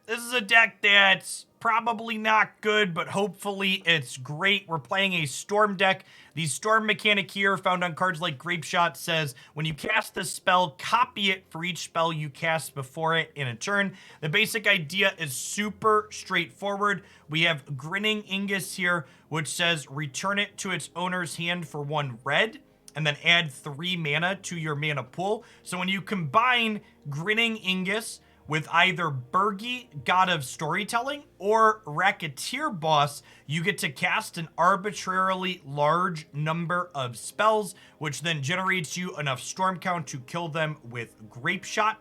This is a deck that's probably not good, but hopefully it's great. We're playing a Storm deck. The Storm mechanic here, found on cards like Grapeshot, says when you cast this spell, copy it for each spell you cast before it in a turn. The basic idea is super straightforward. We have Grinning Ignus here, which says return it to its owner's hand for 1 red, and then add 3 mana to your mana pool. So when you combine Grinning Ignus with either Birgi, God of Storytelling, or Racketeer Boss, you get to cast an arbitrarily large number of spells, which then generates you enough storm count to kill them with Grapeshot.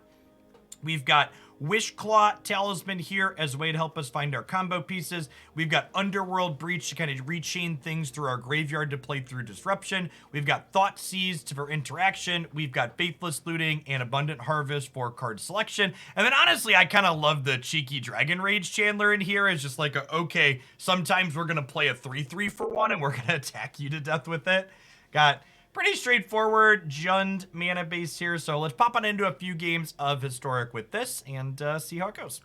We've got Wishclaw Talisman here as a way to help us find our combo pieces. We've got Underworld Breach to kind of rechain things through our graveyard to play through Disruption. We've got Thoughtseize for interaction. We've got Faithless Looting and Abundant Harvest for card selection. And then honestly, I kind of love the cheeky Dragon Rage Chandler in here. It's just like, okay, sometimes we're going to play a 3/3 for 1 and we're going to attack you to death with it. Got pretty straightforward Jund mana base here, so let's pop on into a few games of Historic with this and see how it goes.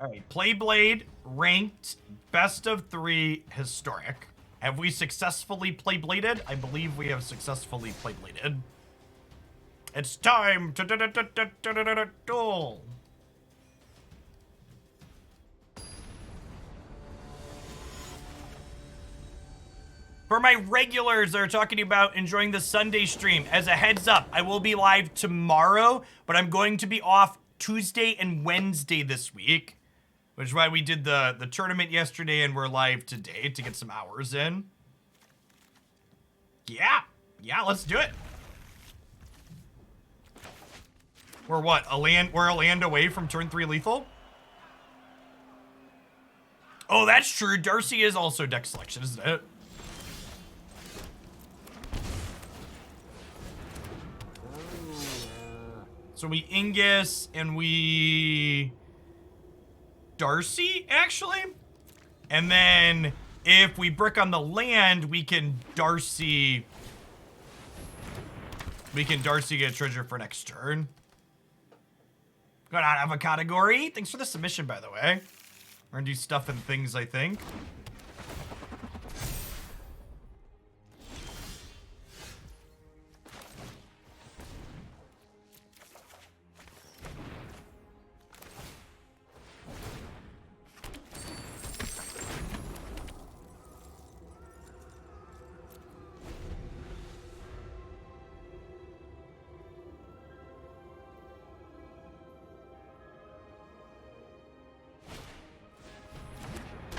All right, Playblade, ranked, best of 3, Historic. Have we successfully Playbladed? I believe we have successfully Playbladed. It's time to duel. For my regulars that are talking about enjoying the Sunday stream, as a heads up, I will be live tomorrow, but I'm going to be off Tuesday and Wednesday this week, which is why we did the tournament yesterday and we're live today to get some hours in. Yeah, let's do it. We're what, we're a land away from turn 3 lethal? Oh, that's true. Darcy is also deck selection, isn't it? So we Ingus and we Darcy, actually. And then if we brick on the land, we can Darcy get a treasure for next turn. Going on, Avocado Gory. Thanks for the submission, by the way. We're gonna do stuff and things, I think.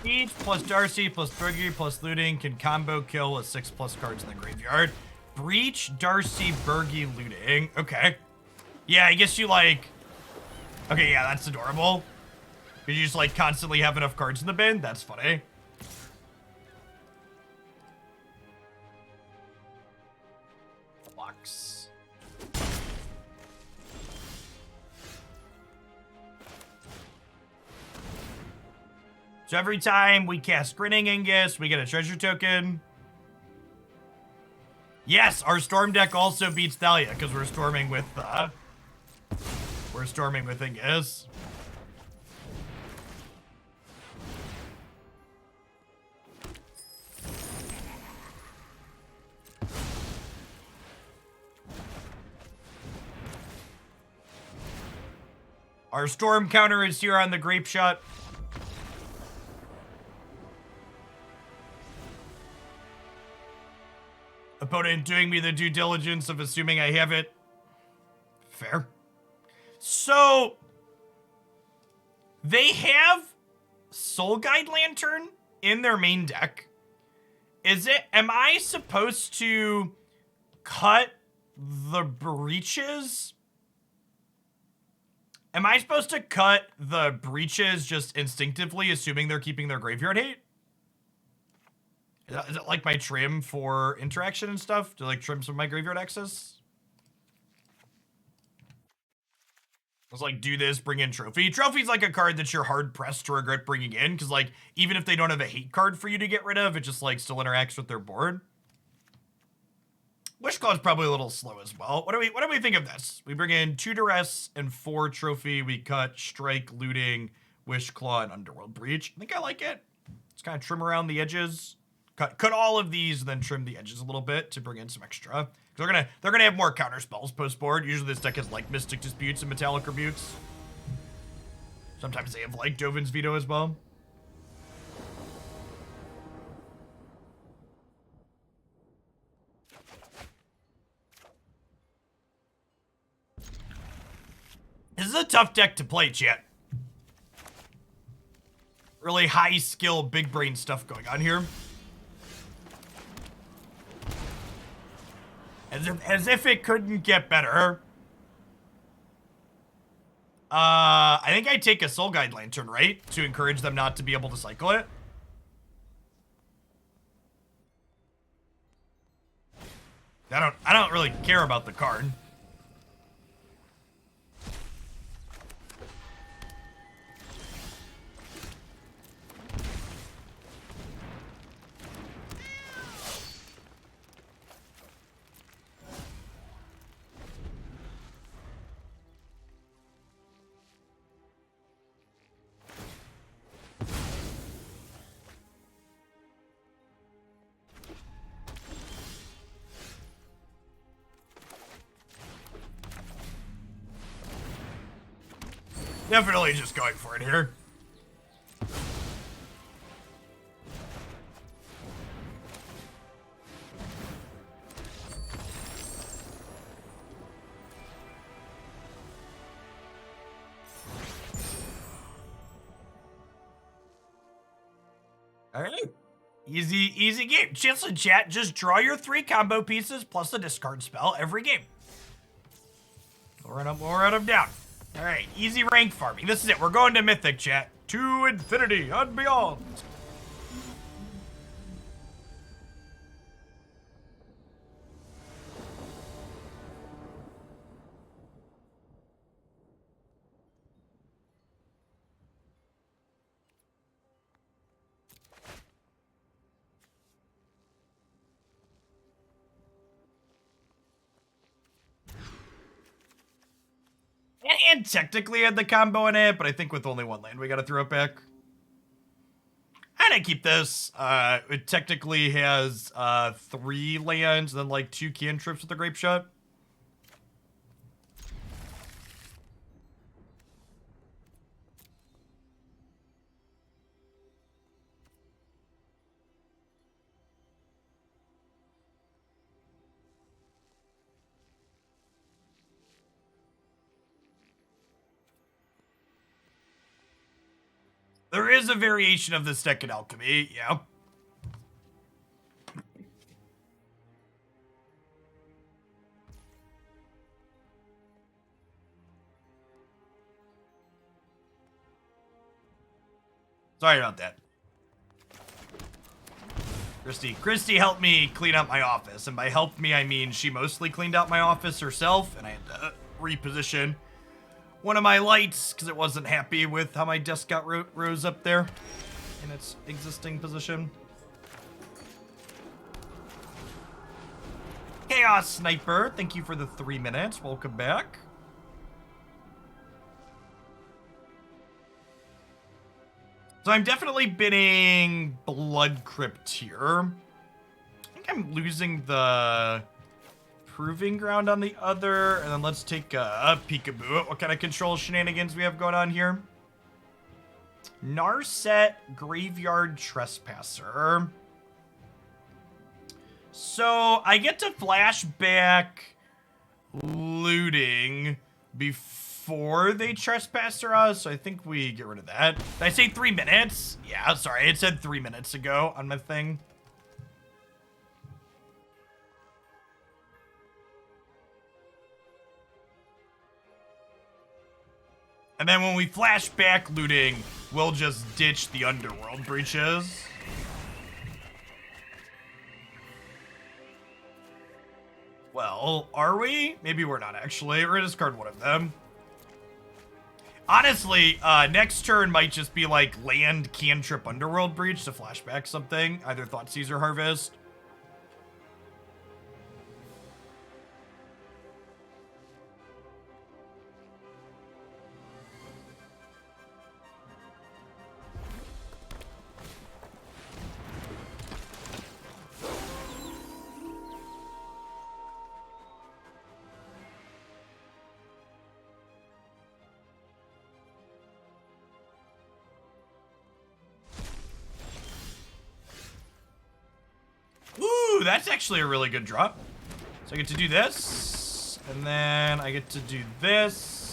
Each plus Darcy plus Birgi plus Looting can combo kill with 6+ cards in the graveyard. Breach, Darcy, Birgi, Looting. Okay. Yeah, I guess you like... Okay, yeah, that's adorable. You just like constantly have enough cards in the bin? That's funny. Flux. So every time we cast Grinning Ignus, we get a treasure token. Yes, our Storm deck also beats Thalia because we're storming with Ignus. Our Storm counter is here on the Grapeshot. Opponent doing me the due diligence of assuming I have it. Fair. So, they have Soul Guide Lantern in their main deck. Am I supposed to cut the breaches? Am I supposed to cut the breaches just instinctively, assuming they're keeping their graveyard hate? Is it like my trim for interaction and stuff? To like trim some of my graveyard access? Let's like do this, bring in Trophy. Trophy's like a card that you're hard pressed to regret bringing in, because like even if they don't have a hate card for you to get rid of, it just like still interacts with their board. Wishclaw is probably a little slow as well. What do we think of this? We bring in 2 Duress and 4 Trophy. We cut Strike, Looting, Wishclaw, and Underworld Breach. I think I like it. Let's kind of trim around the edges. Cut all of these, and then trim the edges a little bit to bring in some extra. They're gonna have more counter spells post board. Usually this deck has like Mystic Disputes and Metallic Rebukes. Sometimes they have like Dovin's Veto as well. This is a tough deck to play, chat. Really high skill, big brain stuff going on here. As if it couldn't get better. I think I take a Soul Guide Lantern, right? To encourage them not to be able to cycle it. I don't really care about the card. Definitely just going for it here. All right. Easy game. Chance in chat, just draw your 3 combo pieces plus a discard spell every game. We'll run them down. All right, easy rank farming. This is it. We're going to Mythic, chat. To infinity and beyond. And technically had the combo in it, but I think with only 1 land, we gotta throw it back. And I keep this. It technically has 3 lands, and then like 2 cantrips with the Grapeshot. There is a variation of this deck in Alchemy, yeah. Sorry about that. Christy helped me clean up my office, and by help me, I mean she mostly cleaned out my office herself, and I had to reposition one of my lights because it wasn't happy with how my desk got rose up there in its existing position. Chaos Sniper, thank you for the 3 minutes. Welcome back. So I'm definitely bidding Blood Crypt here. I think I'm losing the Proving Ground on the other, and then let's take a peekaboo at what kind of control shenanigans we have going on here. Narset Graveyard Trespasser. So I get to flashback Looting before they Trespasser us, so I think we get rid of that. Did I say 3 minutes? Yeah, sorry, it said 3 minutes ago on my thing. And then when we flash back Looting, we'll just ditch the Underworld Breaches. Well, are we? Maybe we're not actually. We're gonna discard one of them. Honestly, next turn might just be like land cantrip Underworld Breach to flashback something. Either Thoughtseize or Harvest. Ooh, that's actually a really good drop. So I get to do this, and then I get to do this.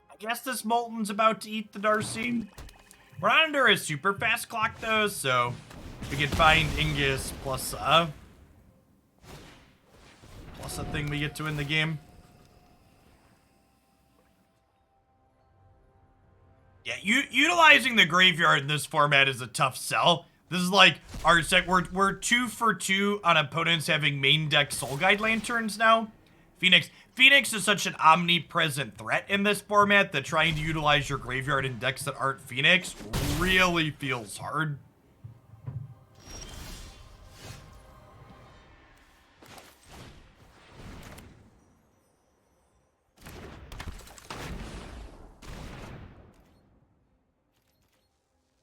I guess this Molten's about to eat the Darcy. We're not under a super fast clock though, so we can find Ingus plus a thing we get to win the game. Yeah, utilizing the graveyard in this format is a tough sell. This is like our set. We're 2 for 2 on opponents having main deck Soul Guide Lanterns now. Phoenix is such an omnipresent threat in this format that trying to utilize your graveyard in decks that aren't Phoenix really feels hard.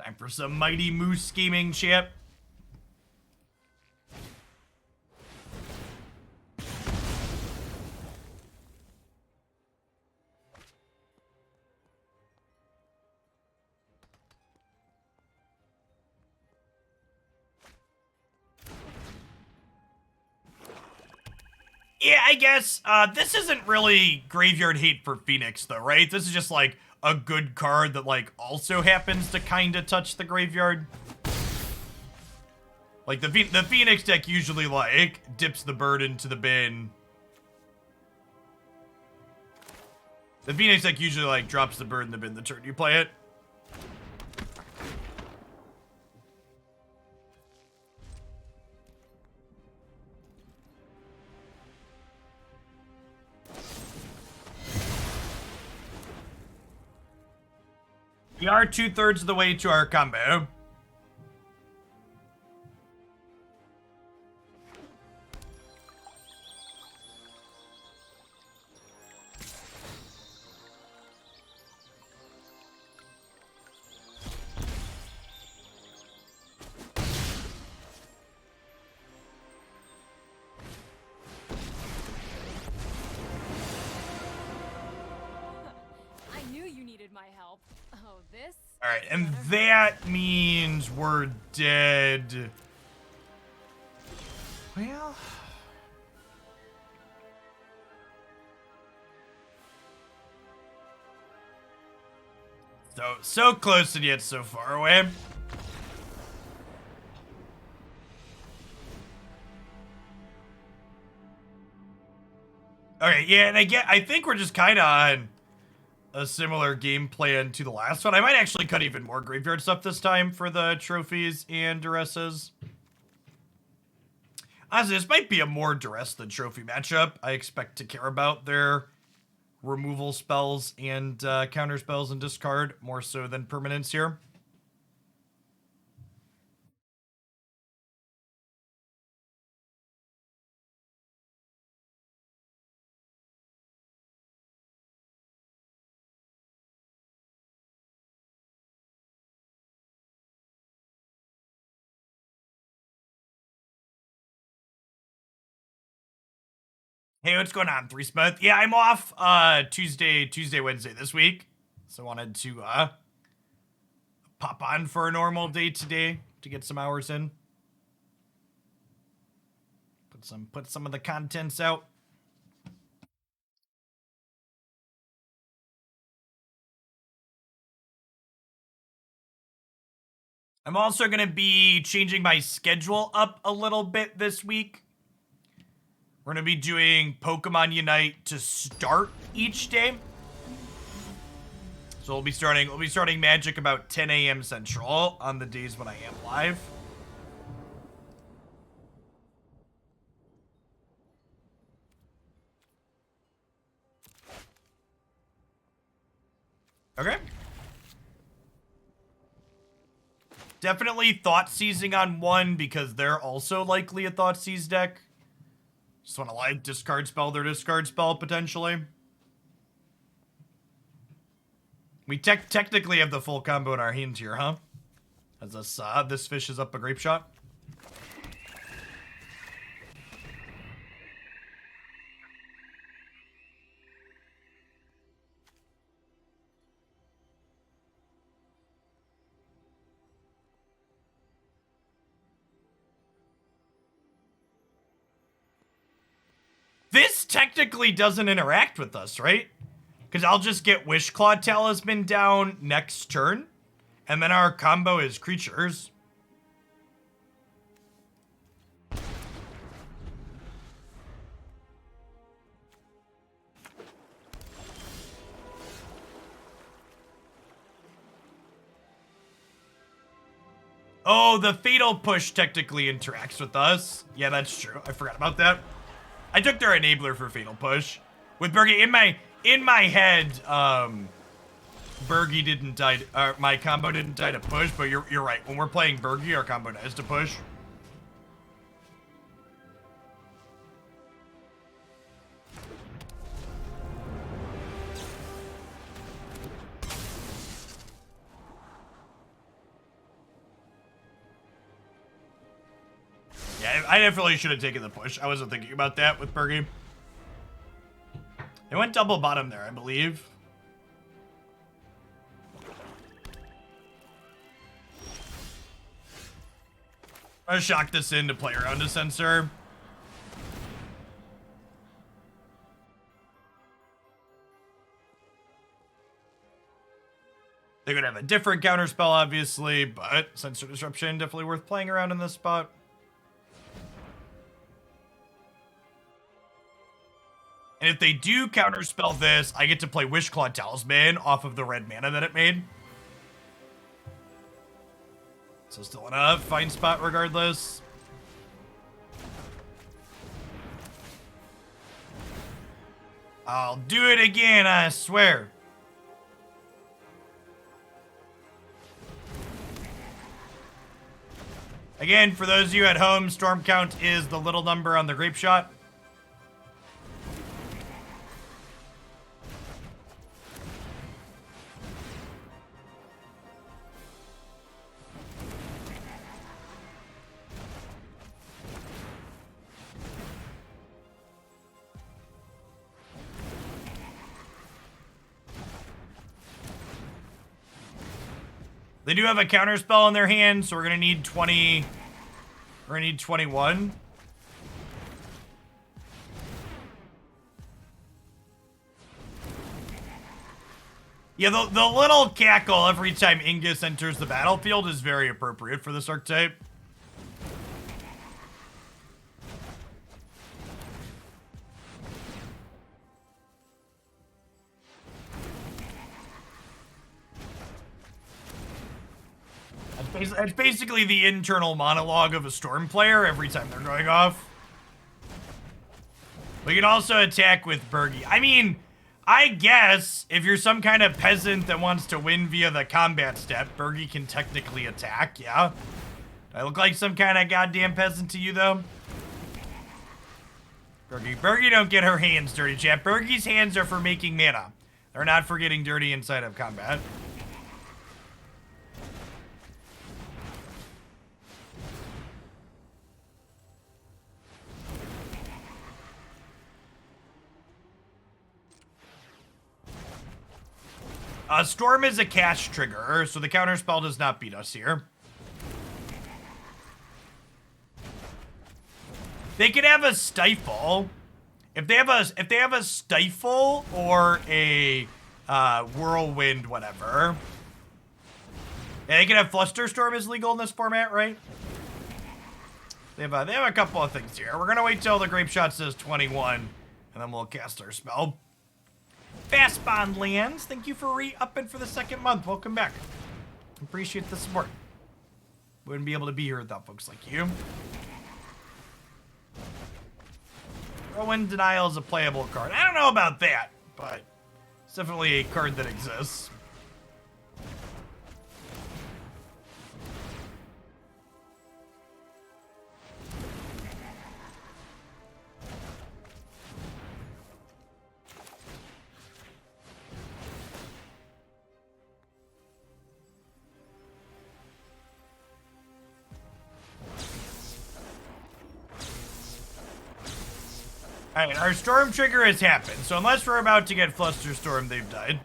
Time for some Mighty Moose scheming, chip. Yeah, I guess this isn't really graveyard hate for Phoenix though, right? This is just like a good card that like also happens to kind of touch the graveyard. Like the Phoenix deck usually like dips the bird into the bin. The Phoenix deck usually like drops the bird in the bin the turn you play it. We are 2/3 of the way to our combo. I knew you needed my help. Oh, this? All right, and that means we're dead. Well, so close and yet so far away. Okay, yeah, and I think we're just kind of on a similar game plan to the last one. I might actually cut even more graveyard stuff this time for the trophies and Duresses. Honestly, this might be a more Duress than trophy matchup. I expect to care about their removal spells and counter spells and discard more so than permanents here. Hey, what's going on, Three Smith? Yeah, I'm off Tuesday, Wednesday this week. So I wanted to pop on for a normal day today to get some hours in. Put some of the contents out. I'm also going to be changing my schedule up a little bit this week. We're going to be doing Pokemon Unite to start each day. So we'll be starting Magic about 10 a.m. Central on the days when I am live. Okay. Definitely Thoughtseizing on 1 because they're also likely a Thoughtseize deck. Just want to like discard spell their discard spell potentially. We technically have the full combo in our hands here, huh? As this fish is up a Grapeshot. This technically doesn't interact with us, right? Because I'll just get Wishclaw Talisman down next turn, and then our combo is creatures. Oh, the Fatal Push technically interacts with us. Yeah, that's true. I forgot about that. I took their enabler for Fatal Push. With Birgi, in my head, Birgi didn't die, my combo didn't die to push, but you're right. When we're playing Birgi, our combo dies to push. Yeah, I definitely should have taken the push. I wasn't thinking about that with Birgi. It went double bottom there, I believe. I'm gonna shock this in to play around a sensor. They could have a different counterspell, obviously, but Sensor Disruption definitely worth playing around in this spot. And if they do counterspell this, I get to play Wishclaw Talisman off of the red mana that it made. So still in a fine spot regardless. I'll do it again, I swear. Again, for those of you at home, Storm Count is the little number on the Grapeshot. They do have a counterspell in their hand, so we're gonna need 20. We're gonna need 21. Yeah, the little cackle every time Ignus enters the battlefield is very appropriate for this archetype. It's basically the internal monologue of a Storm player every time they're going off. We can also attack with Birgi. I mean, I guess if you're some kind of peasant that wants to win via the combat step, Birgi can technically attack, yeah? Do I look like some kind of goddamn peasant to you, though? Birgi don't get her hands dirty, chat. Birgi's hands are for making mana. They're not for getting dirty inside of combat. Storm is a cast trigger, so the counterspell does not beat us here. They could have a Stifle. If they have a Stifle or a Whirlwind, whatever. Yeah, they can have Flusterstorm is legal in this format, right? They have a couple of things here. We're gonna wait till the Grapeshot says 21, and then we'll cast our spell. Fast Bond lands. Thank you for re-upping for the second month. Welcome back. Appreciate the support. Wouldn't be able to be here without folks like you. Throw-in Denial is a playable card. I don't know about that, but it's definitely a card that exists. Alright, our storm trigger has happened, so unless we're about to get Flusterstorm, they've died.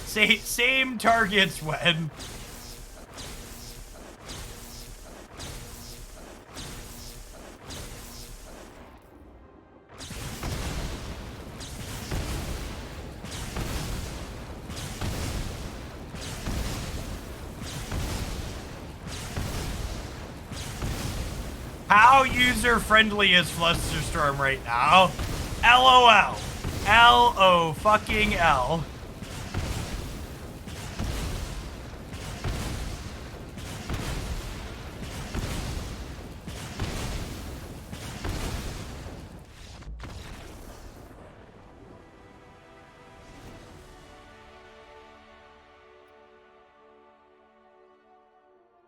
Same targets when. How user-friendly is Flusterstorm right now? LOL. L-O fucking L.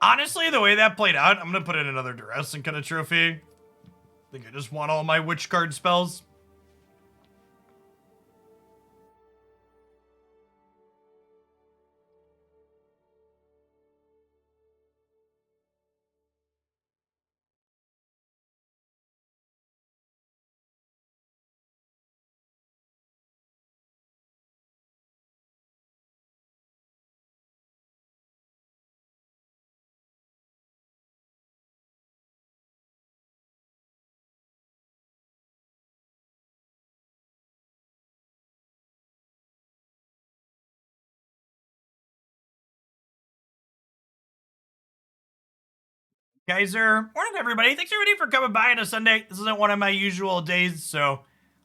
Honestly, the way that played out, I'm gonna put in another Duress and cut a trophy. I think I just want all my witch card spells. Geyser, morning everybody. Thanks everybody for coming by on a Sunday. This isn't one of my usual days, so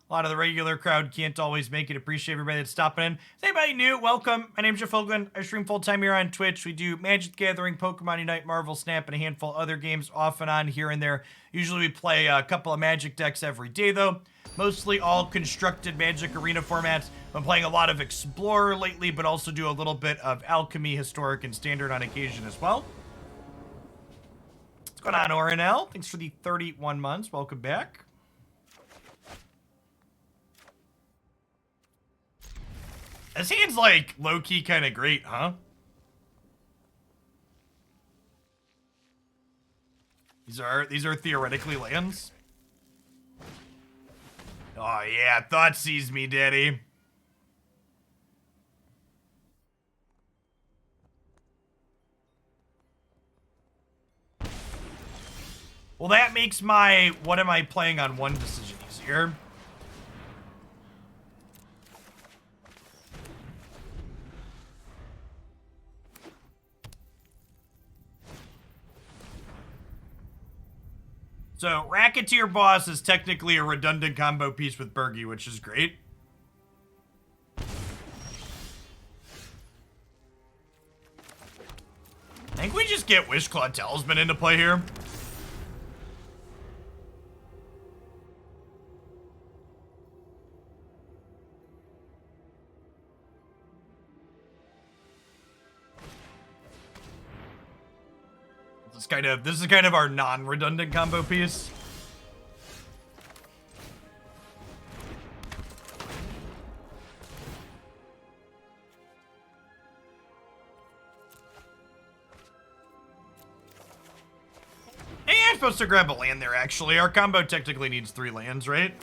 a lot of the regular crowd can't always make it. Appreciate everybody that's stopping in. If anybody new, welcome. My name's Jeff Hoagland. I stream full-time here on Twitch. We do Magic the Gathering, Pokemon Unite, Marvel Snap, and a handful of other games off and on here and there. Usually we play a couple of Magic decks every day, though. Mostly all constructed Magic Arena formats. I'm playing a lot of Explorer lately, but also do a little bit of Alchemy, Historic, and Standard on occasion as well. What's going on, Orinel? Thanks for the 31 months. Welcome back. This hand's like low-key kind of great, huh? These are theoretically lands. Oh yeah, Thoughtseize me, daddy. Well, that makes my what am I playing on one decision easier. So, Racketeer Boss is technically a redundant combo piece with Birgi, which is great. I think we just get Wishclaw Talisman into play here. This is kind of our non-redundant combo piece. Hey, I'm supposed to grab a land there, actually. Our combo technically needs 3 lands, right?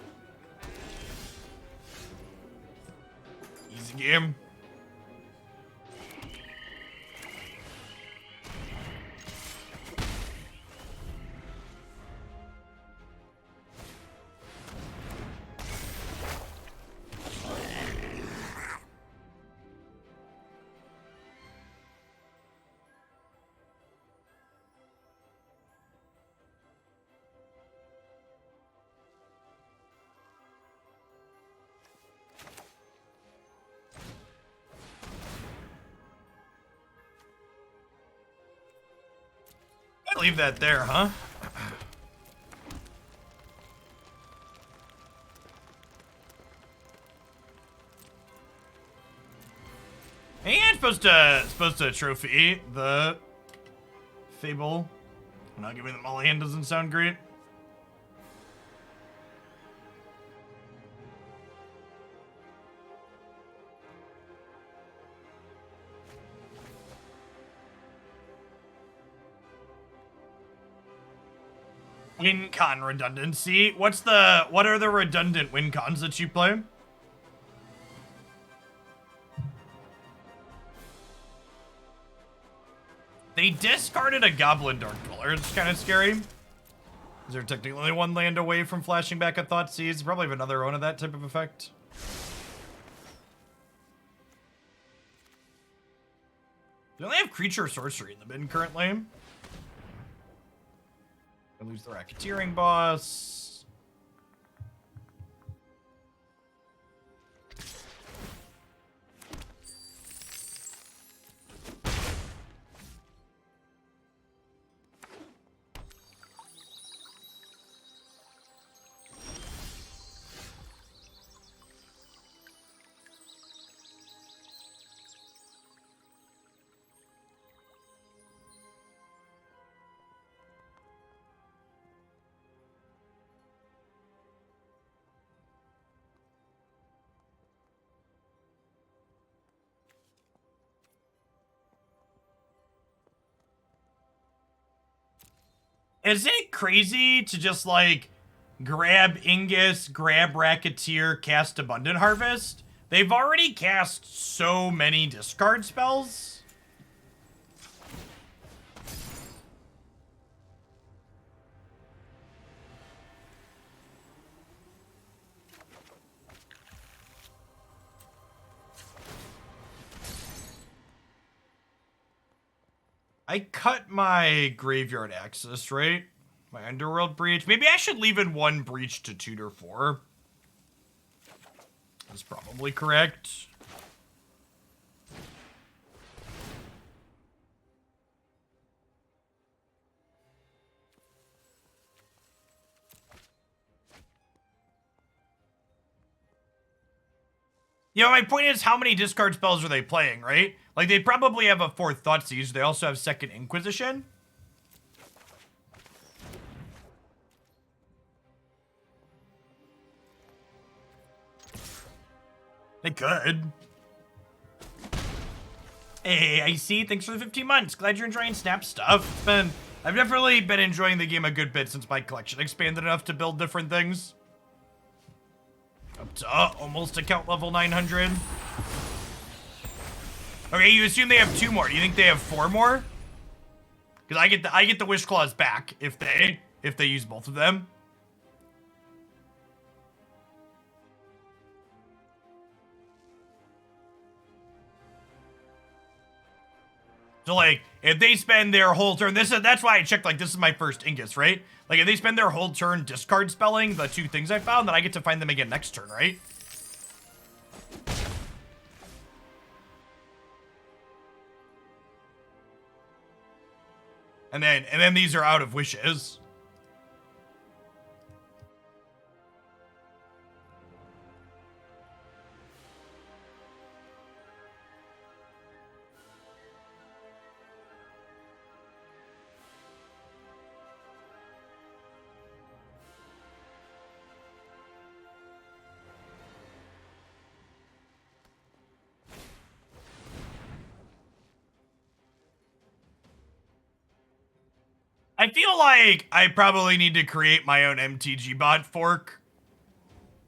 Easy game. Leave that there, huh? Hey, I'm supposed to trophy the Fable. Not giving them all hand doesn't sound great. Win con redundancy. What are the redundant win cons that you play? They discarded a Goblin Dark Dweller. It's kind of scary. Is there technically only one land away from flashing back a Thoughtseize? Probably have another one of that type of effect. They only have creature sorcery in the bin currently. I lose the Racketeering Boss. Is it crazy to just, like, grab Ingus, grab Racketeer, cast Abundant Harvest? They've already cast so many discard spells. I cut my graveyard access, right? My Underworld Breach. Maybe I should leave in one Breach to tutor 4. That's probably correct. You know, my point is, how many discard spells are they playing, right? Like, they probably have a 4th Thoughtseize. They also have 2nd Inquisition. They could. Hey, I see. Thanks for the 15 months. Glad you're enjoying Snap stuff. I've definitely been enjoying the game a good bit since my collection expanded enough to build different things. Up to almost account level 900. Okay, you assume they have 2 more. Do you think they have 4 more? Because I get the Wishclaws back if they use both of them. So, like, if they spend their whole turn, that's why I checked, like, this is my first Ingus, right? Like, if they spend their whole turn discard spelling the 2 things I found, then I get to find them again next turn, right? And then these are out of wishes. I feel like I probably need to create my own MTG bot fork.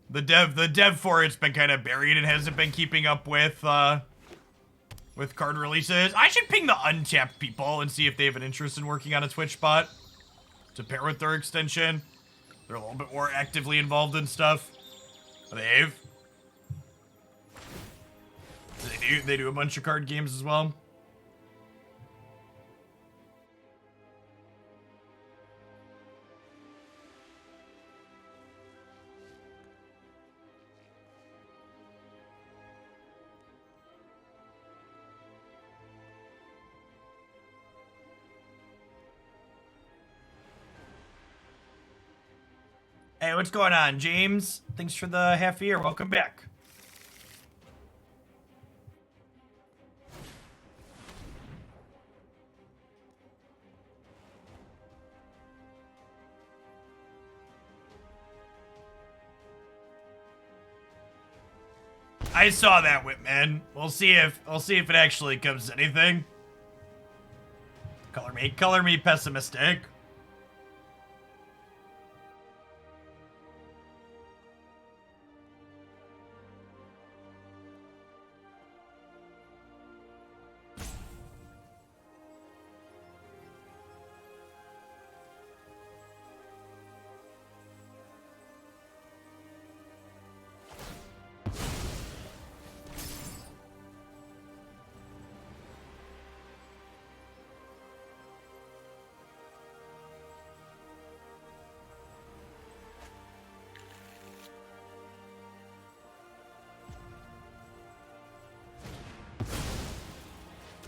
The dev for it's been kind of buried and hasn't been keeping up with card releases. I should ping the untapped people and see if they have an interest in working on a Twitch bot to pair with their extension. They're a little bit more actively involved in stuff. They do a bunch of card games as well. Hey, what's going on, James? Thanks for the half year. Welcome back. I saw that, Whitman. We'll see if it actually comes to anything. Color me pessimistic.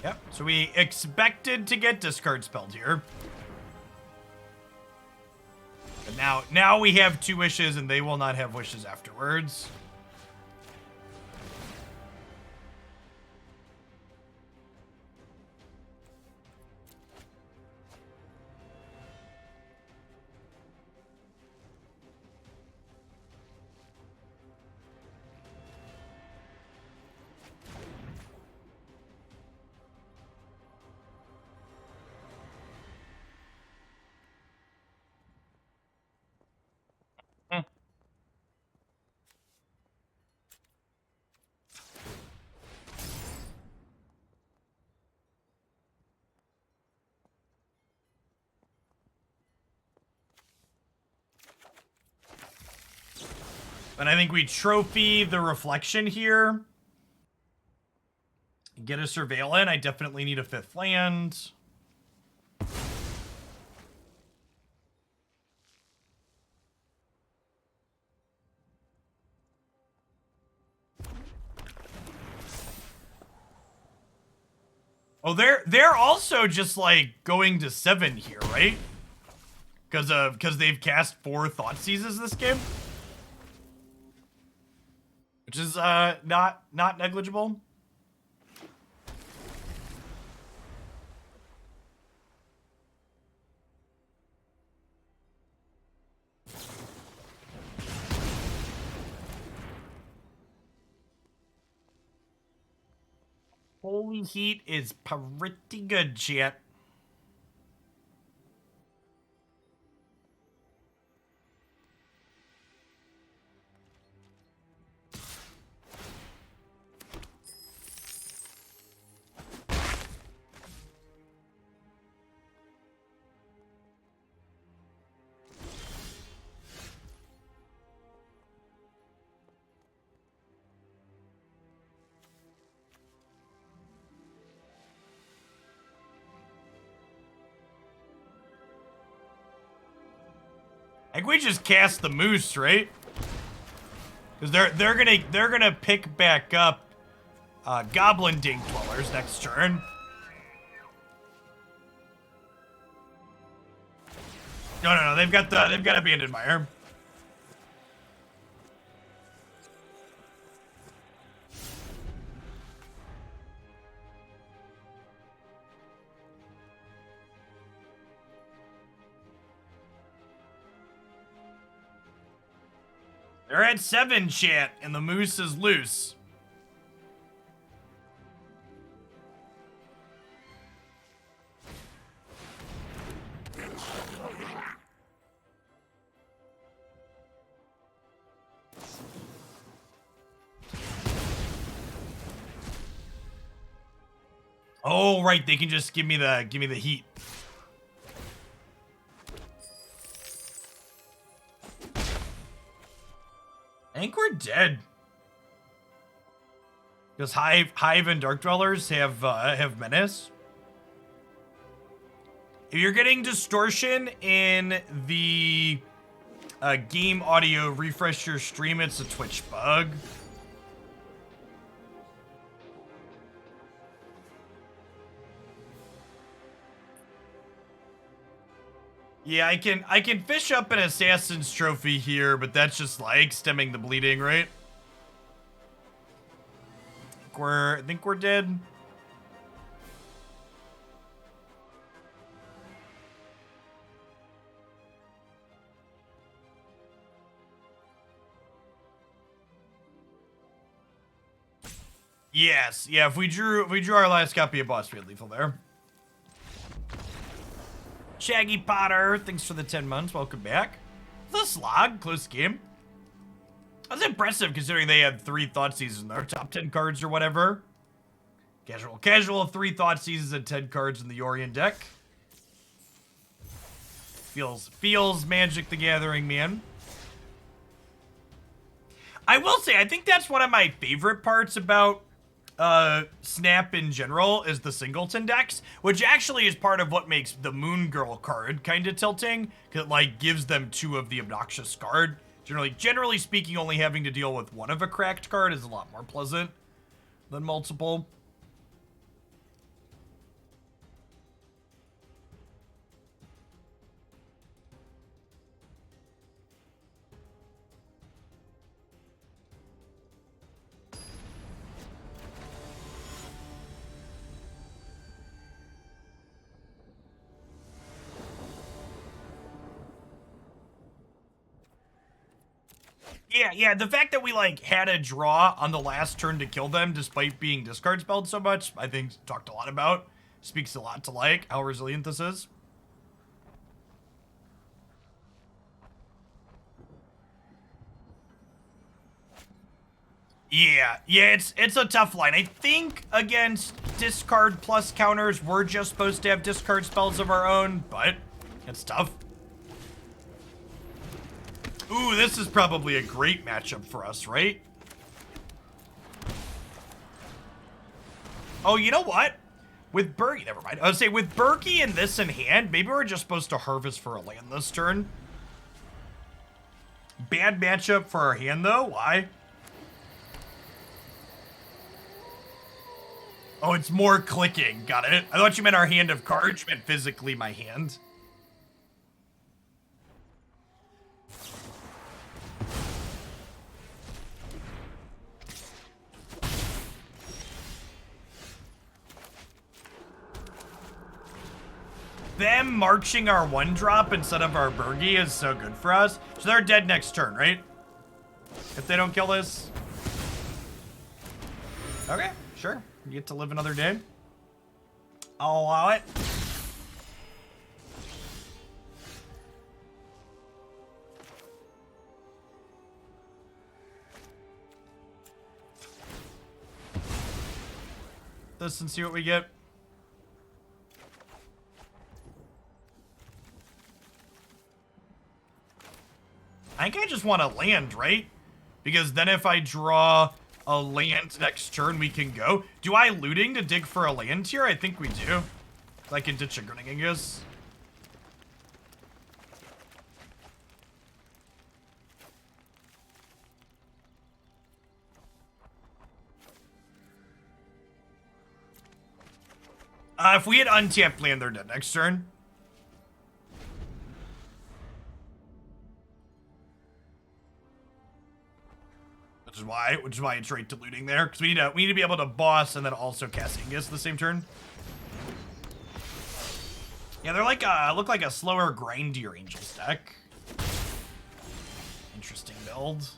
Yep, so we expected to get discard spelled here. But now we have 2 wishes, and they will not have wishes afterwards. And I think we trophy the reflection here. Get a surveillant. I definitely need a 5th land. Oh, they're also just like going to 7 here, right? Because they've cast 4 Thoughtseizes this game. Which is not negligible. Holy Heat is pretty good, chat. I think we just cast the moose, right? Because they're gonna pick back up Goblin Dink Dwellers next turn. No, they've got Abandoned Mire. They're at 7, chat, and the moose is loose. Oh, right, they can just give me the heat. I think we're dead. Because Hive and Dark Dwellers have Menace. If you're getting distortion in the game audio, refresh your stream. It's a Twitch bug. Yeah, I can fish up an Assassin's Trophy here, but that's just like stemming the bleeding, right? I think we're dead. Yes, yeah. If we drew our last copy of Boss, we had lethal there. Shaggy Potter, thanks for the 10 months. Welcome back. The slog, close game. That's impressive considering they had 3 Thoughtseizes in their top 10 cards or whatever. Casual, 3 Thoughtseizes and 10 cards in the Orion deck. Feels Magic the Gathering, man. I will say, I think that's one of my favorite parts about Snap in general is the singleton decks, which actually is part of what makes the Moon Girl card kind of tilting, because it like gives them 2 of the obnoxious card. Generally speaking, only having to deal with 1 of a cracked card is a lot more pleasant than multiple. Yeah, the fact that we, like, had a draw on the last turn to kill them despite being discard spelled so much, I think talked a lot about. Speaks a lot to, like, how resilient this is. Yeah, it's a tough line. I think against discard plus counters, we're just supposed to have discard spells of our own, but it's tough. Ooh, this is probably a great matchup for us, right? Oh, you know what? With Birgi, never mind. I would say with Birgi and this in hand, maybe we're just supposed to harvest for a land this turn. Bad matchup for our hand, though. Why? Oh, it's more clicking. Got it. I thought you meant our hand of cards. You meant physically my hand. Them marching our 1-drop instead of our Birgi is so good for us. So they're dead next turn, right? If they don't kill this. Okay, sure. You get to live another day. I'll allow it. This and see what we get. I think I just want to land, right? Because then if I draw a land next turn, we can go. Do I looting to dig for a land here? I think we do. I can ditch a Grinning Ignus. If we had untapped land, they're dead next turn. Which is why it's right to looting there, because we need to be able to boss and then also cast Ignus the same turn. Yeah, they're like look like a slower grindier Angels deck. Interesting build.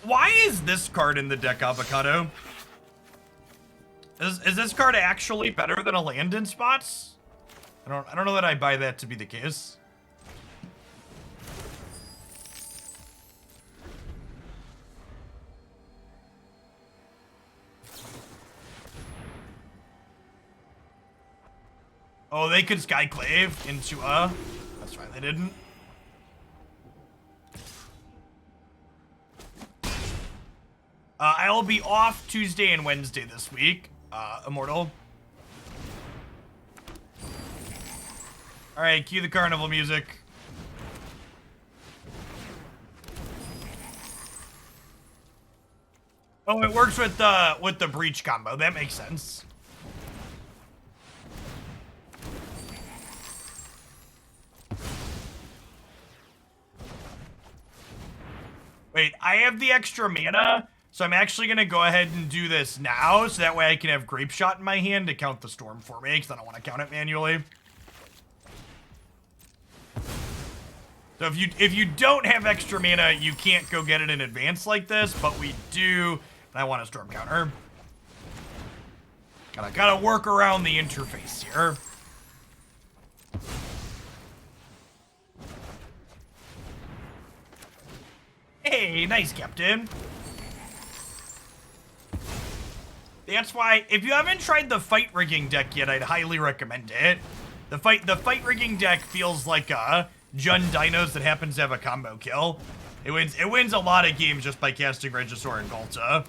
Why is this card in the deck, Avocado? Is this card actually better than a land in spots? I don't know that I buy that to be the case. Oh, they could Skyclave into a... That's right, they didn't. I'll be off Tuesday and Wednesday this week, Immortal. All right, cue the carnival music. Oh, it works with the breach combo. That makes sense. Wait, I have the extra mana, so I'm actually gonna go ahead and do this now, so that way I can have Grapeshot in my hand to count the storm for me, because I don't want to count it manually. So if you don't have extra mana, you can't go get it in advance like this, but we do, and I want a storm counter. Gotta work around the interface here. Hey, nice, Captain. That's why, if you haven't tried the fight rigging deck yet, I'd highly recommend it. The fight rigging deck feels like a Jund Dinos that happens to have a combo kill. It wins a lot of games just by casting Regisaur and Galta.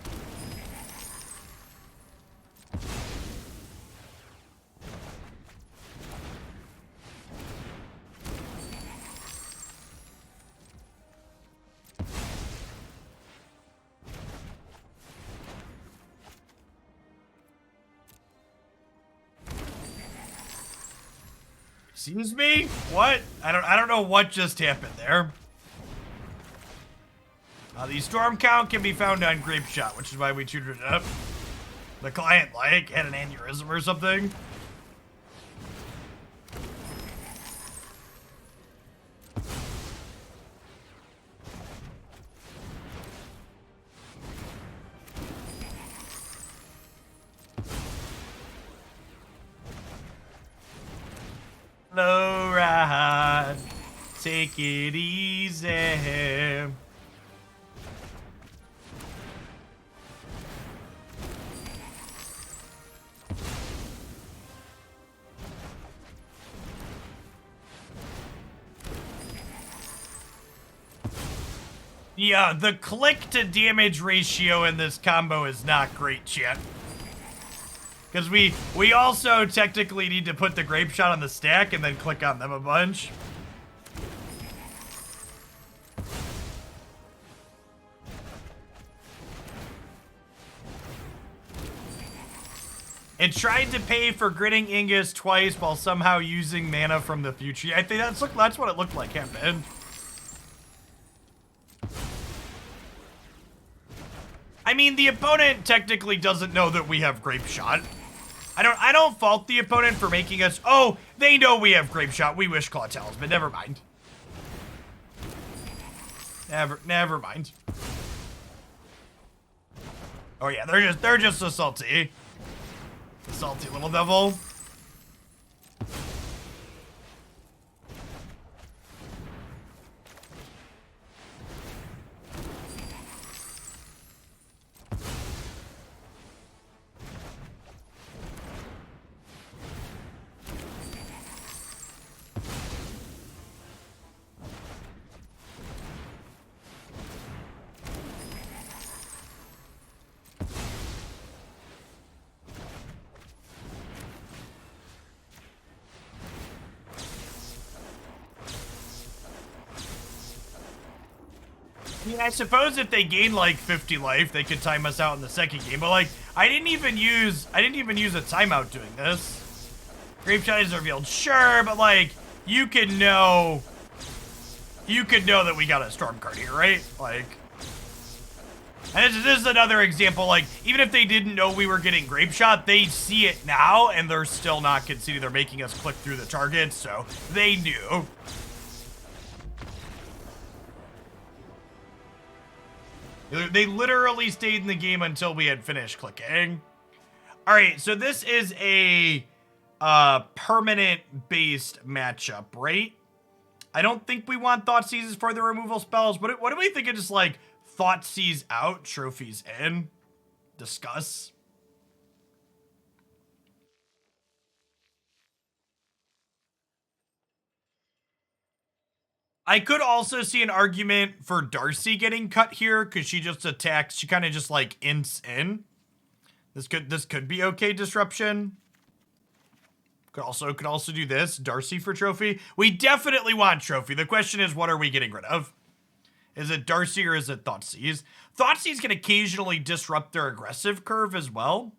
Excuse me? What? I don't know what just happened there. The storm count can be found on Grapeshot, which is why we tutored it up. The client, like, had an aneurysm or something. take it easy. Yeah, the click to damage ratio in this combo is not great, chat. Because we also technically need to put the Grapeshot on the stack and then click on them a bunch. And tried to pay for Grinning Ignus twice while somehow using mana from the future. I think that's what it looked like happened. I mean, the opponent technically doesn't know that we have Grapeshot. I don't fault the opponent for making us, oh, they know we have Grapeshot. We Wishclaw Talisman. Never mind. Never mind. Oh yeah, they're just a salty little devil. I mean, I suppose if they gain like 50 life, they could time us out in the second game. But like, I didn't even use a timeout doing this. Grapeshot is revealed, sure, but like, you could know that we got a storm card here, right? Like, and this is another example. Like, even if they didn't know we were getting Grapeshot, they see it now, and they're still not conceding. They're making us click through the target, so they knew. They literally stayed in the game until we had finished clicking. All right, so this is a permanent-based matchup, right? I don't think we want Thoughtseizes for the removal spells. What do we think of just, like, Thoughtseize out, trophies in? Discuss. I could also see an argument for Darcy getting cut here because she just attacks. She kind of just like ints in. This could be okay disruption. Could also do this. Darcy for trophy. We definitely want trophy. The question is, what are we getting rid of? Is it Darcy or is it Thoughtseize? Thoughtseize can occasionally disrupt their aggressive curve as well.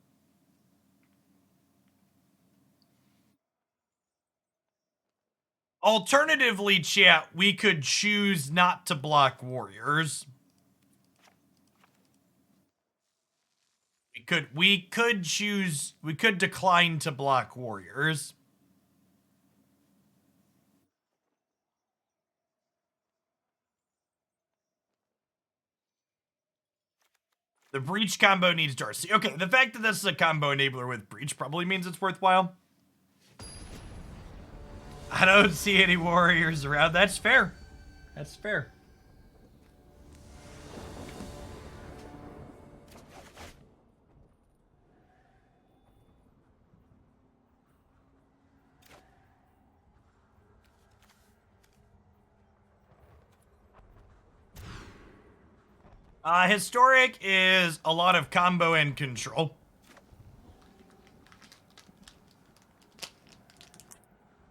Alternatively, chat, we could choose not to block warriors. We could decline to block warriors. The Breach combo needs Darcy. Okay, the fact that this is a combo enabler with Breach probably means it's worthwhile. I don't see any warriors around. That's fair. That's fair. Historic is a lot of combo and control.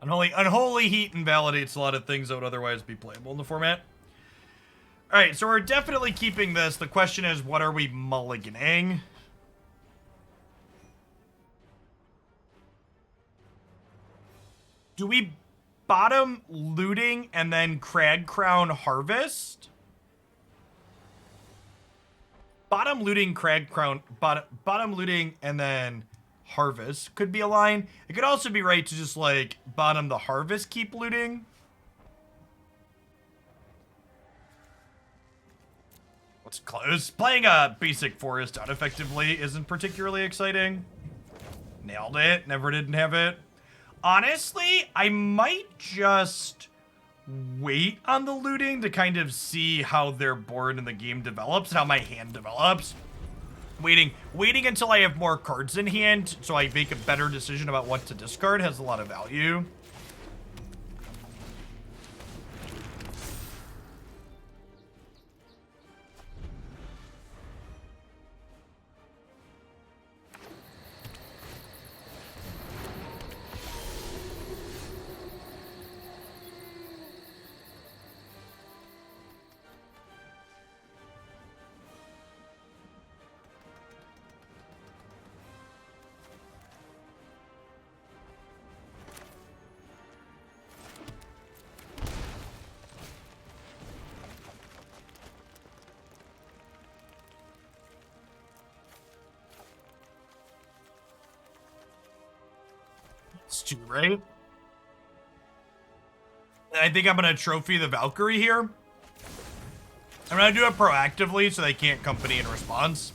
Unholy Heat invalidates a lot of things that would otherwise be playable in the format. Alright, so we're definitely keeping this. The question is, what are we mulliganing? Do we bottom looting and then Cragcrown harvest? Bottom looting, Cragcrown, bottom looting, and then harvest could be a line. It could also be right to just like bottom the harvest, keep looting. What's close? Playing a basic forest out effectively isn't particularly exciting. Nailed it. Never didn't have it. Honestly, I might just wait on the looting to kind of see how their board in the game develops, how my hand develops. Waiting until I have more cards in hand so I make a better decision about what to discard has a lot of value. It's 2, right? I think I'm gonna trophy the Valkyrie here. I'm gonna do it proactively so they can't company in response.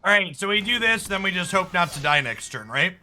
All right, so we do this, then we just hope not to die next turn, right?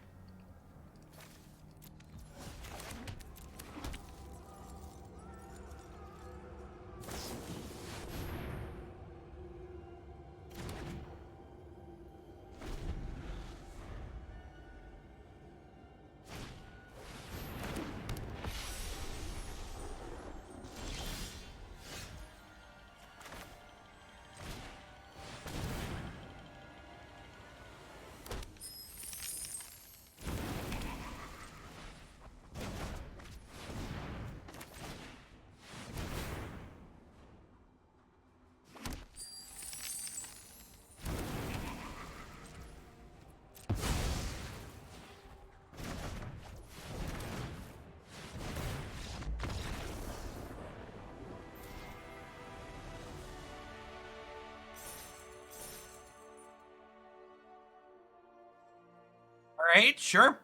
All right, sure.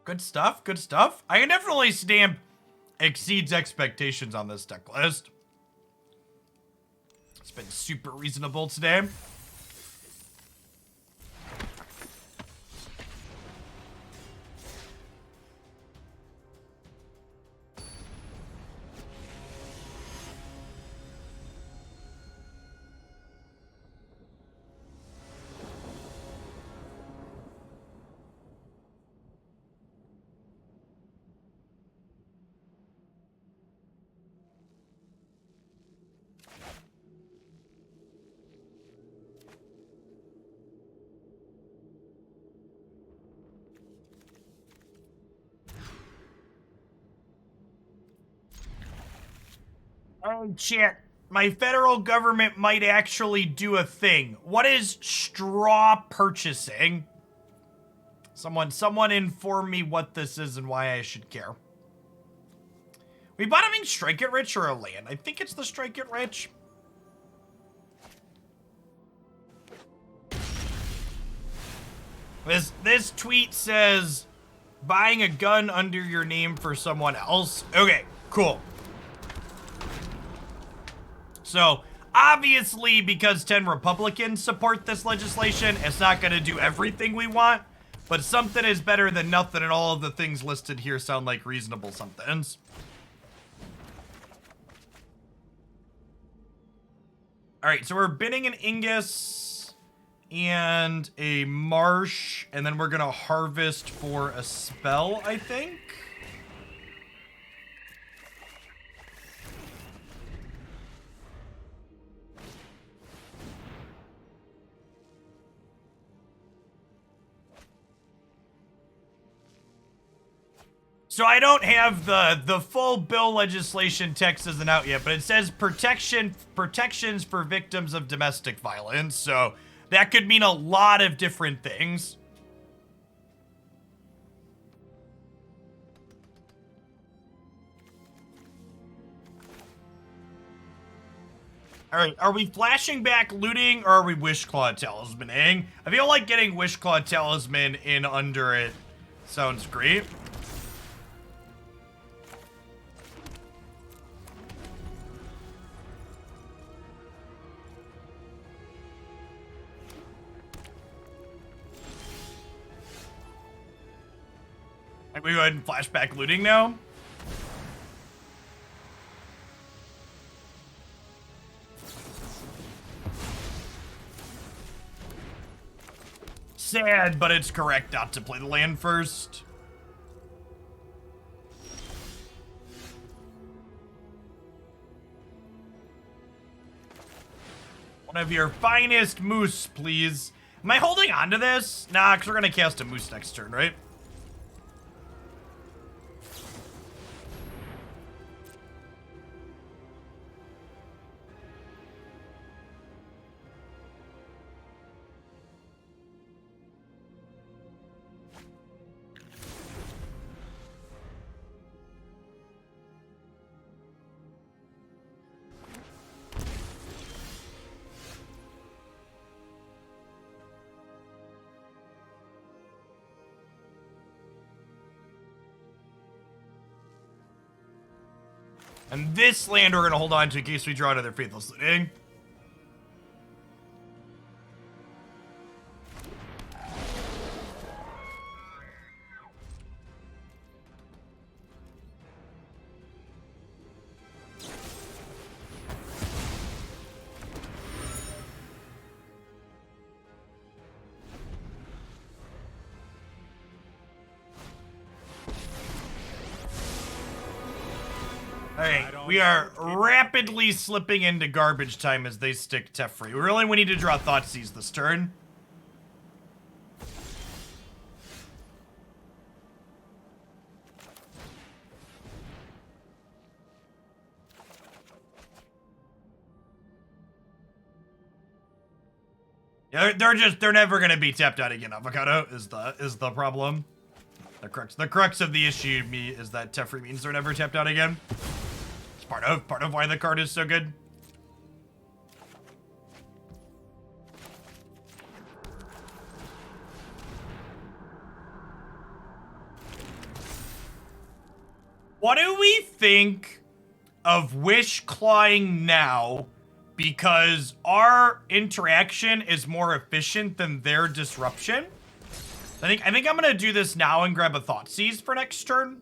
Good stuff, good stuff. I can definitely stamp exceeds expectations on this deck list. It's been super reasonable today. Oh, shit. My federal government might actually do a thing. What is straw purchasing? Someone inform me what this is and why I should care. We bottoming Strike It Rich or a land? I think it's the Strike It Rich. This tweet says, buying a gun under your name for someone else. Okay, cool. So, obviously, because 10 Republicans support this legislation, it's not going to do everything we want, but something is better than nothing, and all of the things listed here sound like reasonable somethings. All right, so we're binning an Ingus and a Marsh, and then we're going to harvest for a spell, I think. So I don't have the full bill legislation text isn't out yet, but it says protections for victims of domestic violence. So that could mean a lot of different things. All right, are we flashing back looting or are we Wishclaw Talismaning? I feel like getting Wishclaw Talisman in under it sounds great. Like we go ahead and flash back looting now. Sad, but it's correct not to play the land first. One of your finest moose, please. Am I holding on to this? Nah, because we're going to cast a moose next turn, right? And this land we're going to hold on to in case we draw another Faithless Looting. Alright, we are rapidly slipping into garbage time as they stick Teferi. We need to draw Thoughtseize this turn. Yeah, they're never gonna be tapped out again. Avocado is the problem. The crux of the issue is that Teferi means they're never tapped out again. Part of why the card is so good. What do we think of Wish Clawing now? Because our interaction is more efficient than their disruption. I think I'm gonna do this now and grab a Thoughtseize for next turn,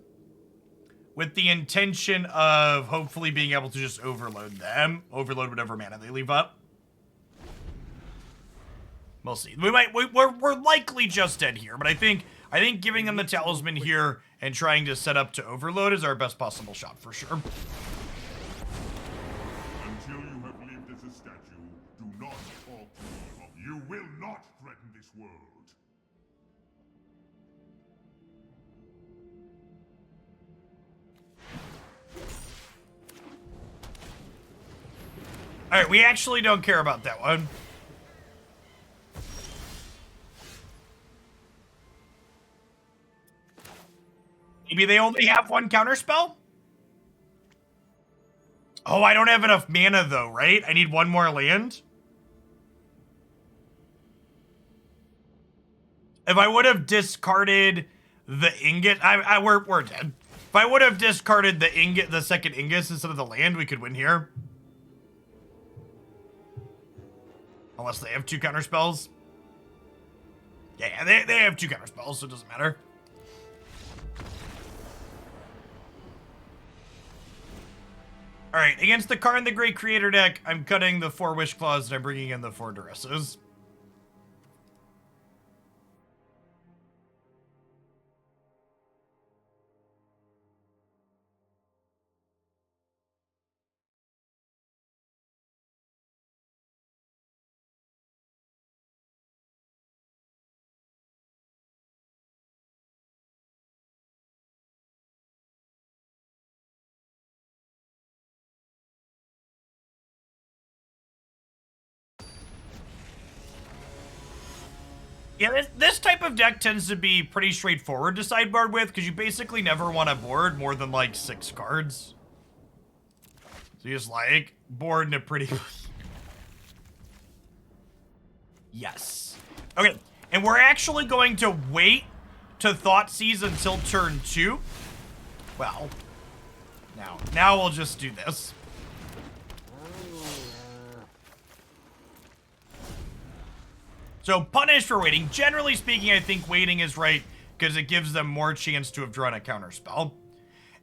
with the intention of hopefully being able to just overload them, overload whatever mana they leave up. We'll see. We're likely just dead here, but I think giving them the talisman here and trying to set up to overload is our best possible shot for sure. Until you have lived as a statue, do not talk to me. You will not threaten this world. Alright, we actually don't care about that one. Maybe they only have one counterspell? Oh, I don't have enough mana though, right? I need one more land? If I would have discarded the ingot, we're dead. If I would have discarded the ingot, the second ingot instead of the land, we could win here. Unless they have two counterspells. Yeah, they have two counterspells, so it doesn't matter. Alright, against the Karn the Great Creator deck, I'm cutting the 4 Wishclaws and I'm bringing in the 4 Duresses. Yeah, this type of deck tends to be pretty straightforward to sideboard with, because you basically never want to board more than like 6 cards. So you just like board in a pretty... Yes. Okay, and we're actually going to wait to Thoughtseize until turn 2. Well, now we'll just do this. So punish for waiting. Generally speaking, I think waiting is right because it gives them more chance to have drawn a counterspell.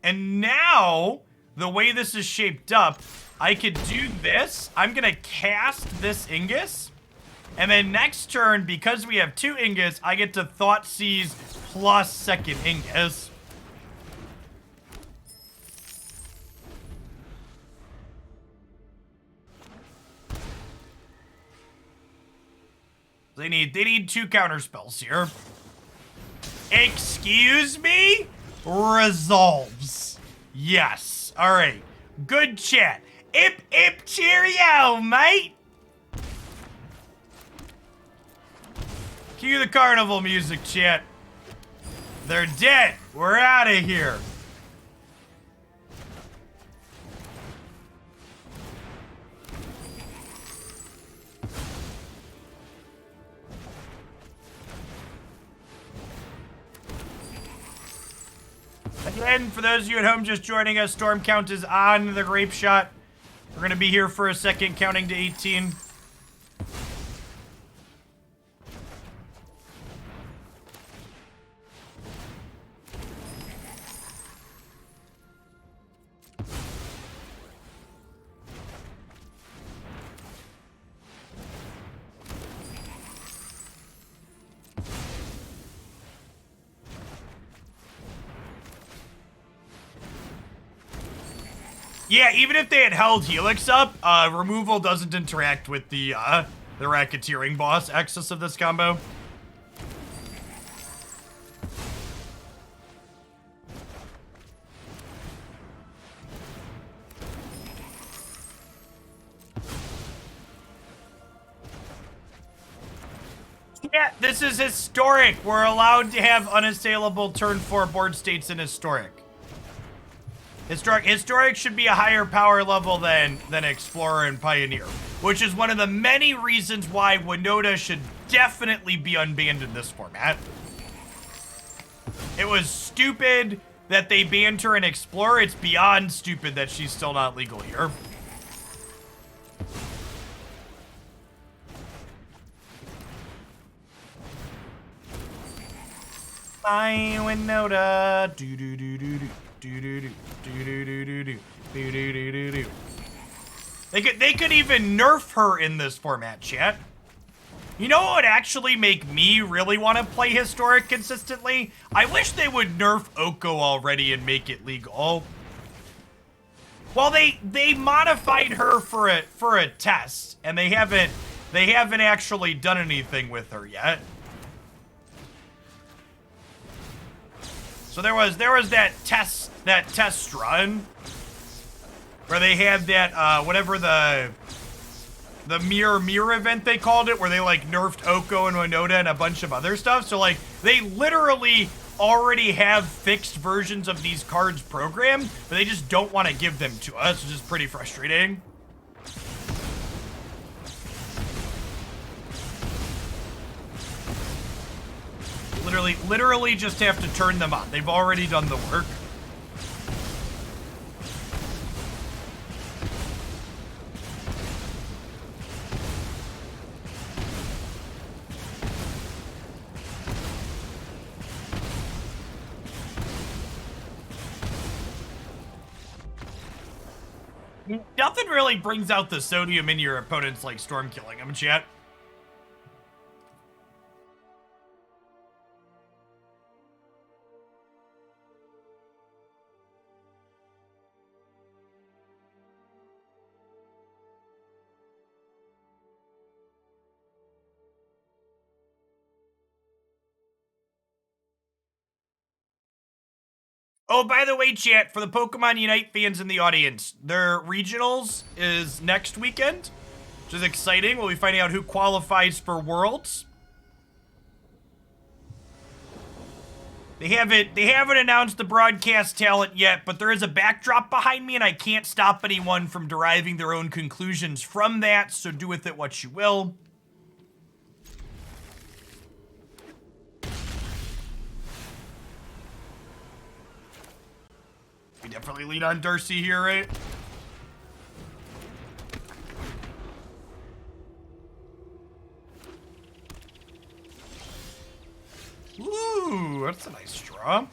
And now, the way this is shaped up, I could do this. I'm gonna cast this Ingus. And then next turn, because we have 2 Ingus, I get to Thoughtseize plus second Ingus. They need 2 counterspells here. Excuse me? Resolves. Yes. All right. Good chat. Ip cheerio, mate. Cue the carnival music, chat. They're dead. We're out of here. Again, for those of you at home just joining us, Storm Count is on the Grapeshot. We're going to be here for a second, counting to 18. Yeah, even if they had held Helix up, removal doesn't interact with the Racketeering Boss axis of this combo. Yeah, this is historic. We're allowed to have unassailable turn 4 board states in historic. Historic should be a higher power level than Explorer and Pioneer, which is one of the many reasons why Winota should definitely be unbanned in this format. It was stupid that they banned her in Explorer. It's beyond stupid that she's still not legal here. Bye, Winota. Do-do-do-do-do. They could even nerf her in this format, chat. You know what would actually make me really want to play Historic consistently? I wish they would nerf Oko already and make it legal. Well, they modified her for a test, and they haven't actually done anything with her yet. So there was that test run where they had that whatever the mirror event they called it, where they like nerfed Oko and Winota and a bunch of other stuff. So like they literally already have fixed versions of these cards programmed, but they just don't want to give them to us, which is pretty frustrating. Literally just have to turn them on. They've already done the work. Nothing really brings out the sodium in your opponents like storm killing them, chat. Oh, by the way, chat, for the Pokemon Unite fans in the audience, their regionals is next weekend, which is exciting. We'll be finding out who qualifies for Worlds. They haven't announced the broadcast talent yet, but there is a backdrop behind me, and I can't stop anyone from deriving their own conclusions from that, so do with it what you will. We definitely lean on Darcy here, right? Ooh, that's a nice draw.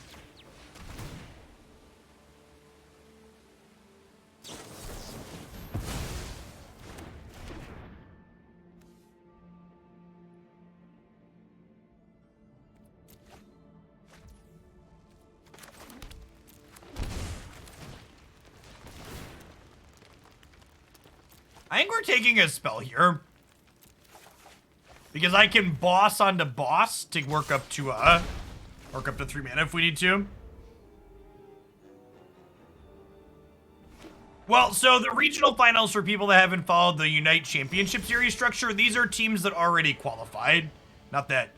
I think we're taking a spell here. Because I can boss onto boss to work up to 3 mana if we need to. Well, so the regional finals, for people that haven't followed the Unite Championship Series structure, these are teams that already qualified. Not that,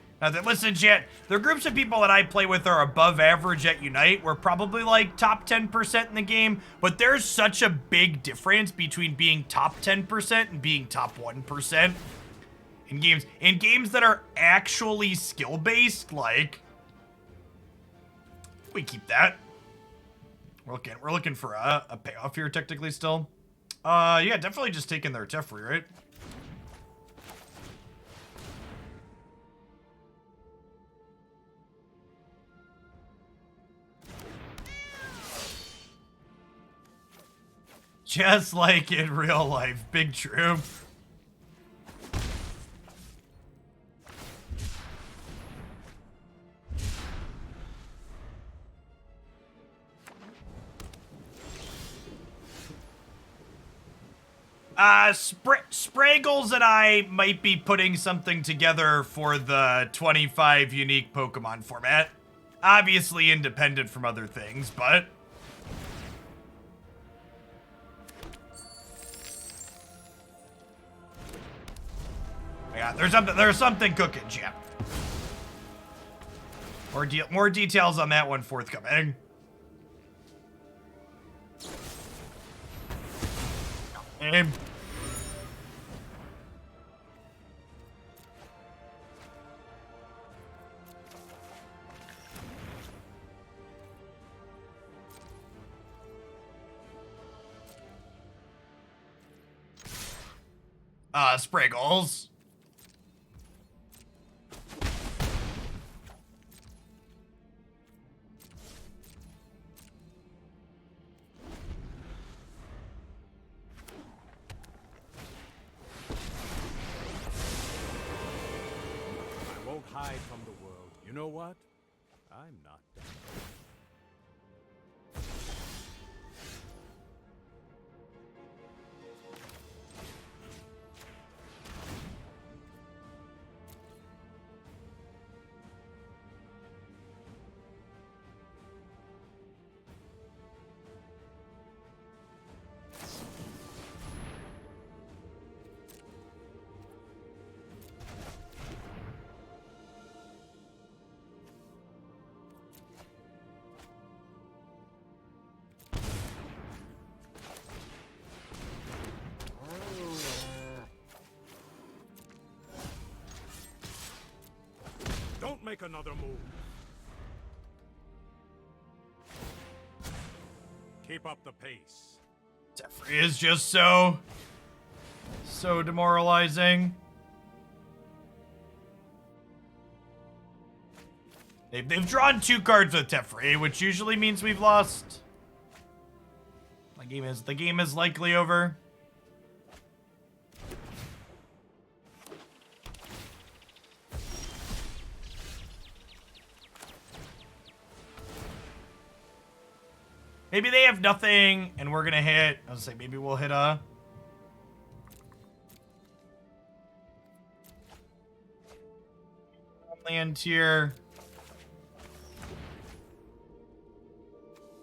listen, chat, the groups of people that I play with are above average at Unite. We're probably like top 10% in the game, but there's such a big difference between being top 10% and being top 1%. In games that are actually skill-based, like, we keep that. We're looking for a payoff here, technically, still. Yeah, definitely just taking their Teferi, right? Just like in real life, big true. Spraggles and I might be putting something together for the 25 unique Pokemon format. Obviously independent from other things, but... yeah, there's something cooking, champ. More details on that one forthcoming. Aim. Spraggles. Hide from the world. You know what? I'm not done. Don't make another move. Keep up the pace. Teferi is just so demoralizing. They've drawn 2 cards with Teferi, which usually means we've lost. The game is likely over. Maybe they have nothing, and we're gonna hit. I was gonna say, maybe we'll hit a... land here.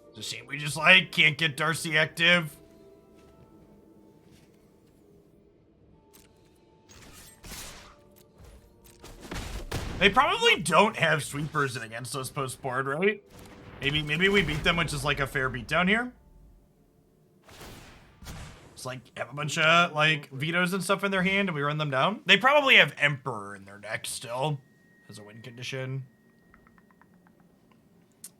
It's a shame we just, like, can't get Darcy active. They probably don't have sweepers in against us post-board, right? Maybe we beat them, which is like a fair beatdown here. It's like have a bunch of like vetoes and stuff in their hand and we run them down. They probably have Emperor in their deck still as a win condition.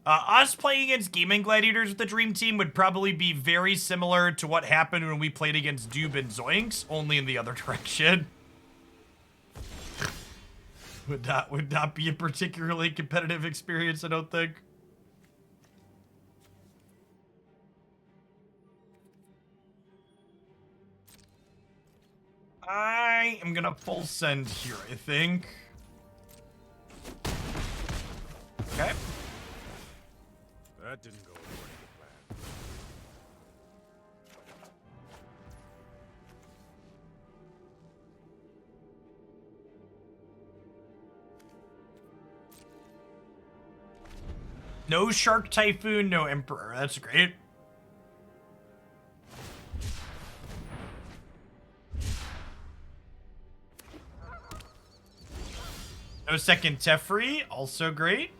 Us playing against Gaming Gladiators with the Dream Team would probably be very similar to what happened when we played against Doob and Zoinks, only in the other direction. Would not be a particularly competitive experience, I don't think. I am gonna full send here, I think. Okay. That didn't go according to plan. No Shark Typhoon, no Emperor. That's great. No second Teferi, also great.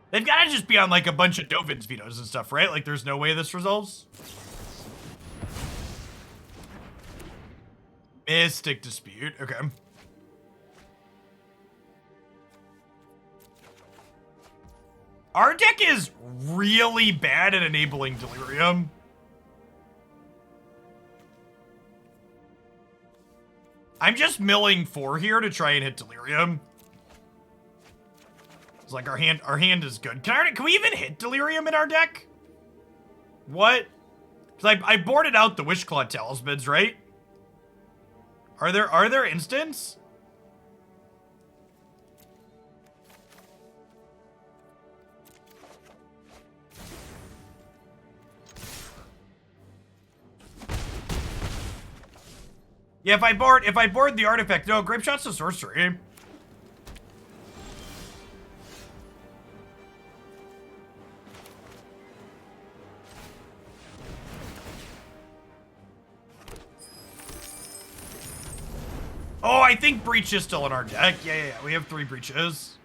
They've got to just be on like a bunch of Dovin's vetoes and stuff, right? Like there's no way this resolves. Mystic Dispute, okay. Our deck is really bad at enabling Delirium. I'm just milling 4 here to try and hit Delirium. It's like our hand is good. Can we even hit Delirium in our deck? What? Because I boarded out the Wishclaw Talismans, right? Are there instants? Yeah, if I board the artifact, no, Grapeshot's a sorcery. Oh, I think Breach is still in our deck. Yeah. We have 3 Breaches.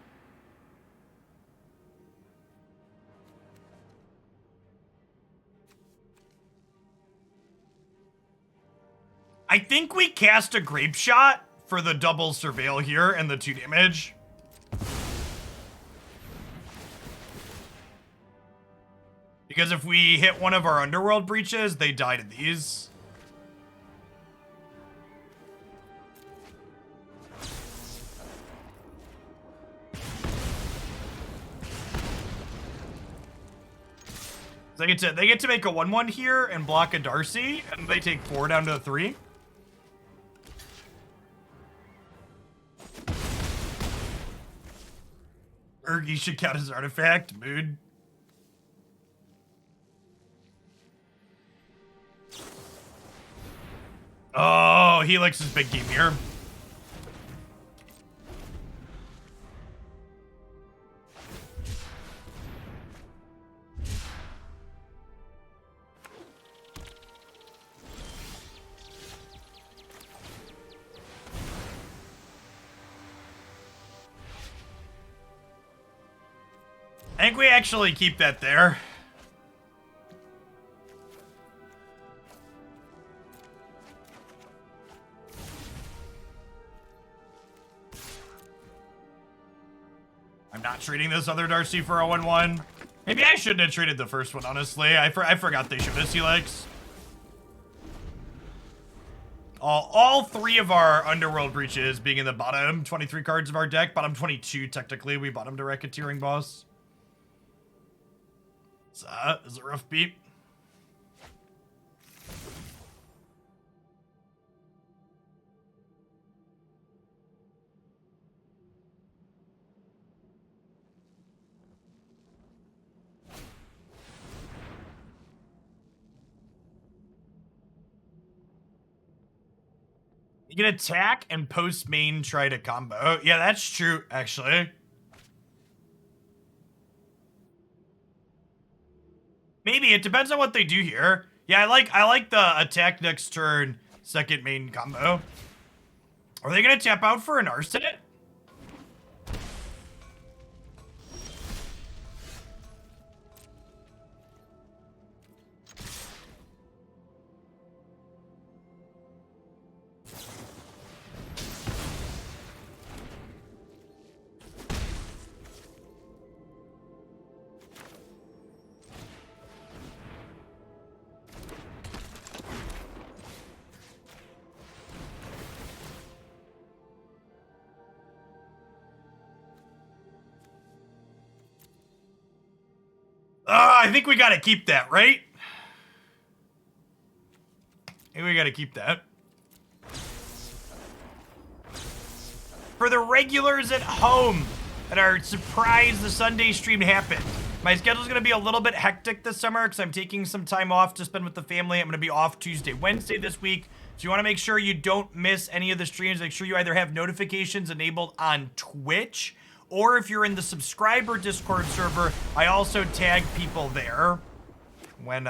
I think we cast a Grapeshot for the double Surveil here and the 2 damage. Because if we hit one of our Underworld Breaches, they die to these. They get to make a 1/1 here and block a Darcy, and they take 4 down to a 3. Birgi should count as artifact. Mood. Oh, Helix is big game here. I think we actually keep that there. I'm not treating this other Darcy for a 1/1. Maybe I shouldn't have traded the first one, honestly. I forgot they showed us Helix. All 3 of our Underworld Breaches being in the bottom 23 cards of our deck. Bottom 22, technically. We bottomed a Racketeering Boss. So, is a rough beat. You can attack and post main try to combo. Yeah, that's true, actually. Maybe, it depends on what they do here. Yeah, I like the attack next turn, second main combo. Are they gonna tap out for an Arset? I think we gotta keep that, right? I think we gotta keep that. For the regulars at home that are surprised the Sunday stream happened, my schedule's gonna be a little bit hectic this summer because I'm taking some time off to spend with the family. I'm gonna be off Tuesday, Wednesday this week. So you wanna make sure you don't miss any of the streams. Make sure you either have notifications enabled on Twitch, or if you're in the subscriber Discord server, I also tag people there when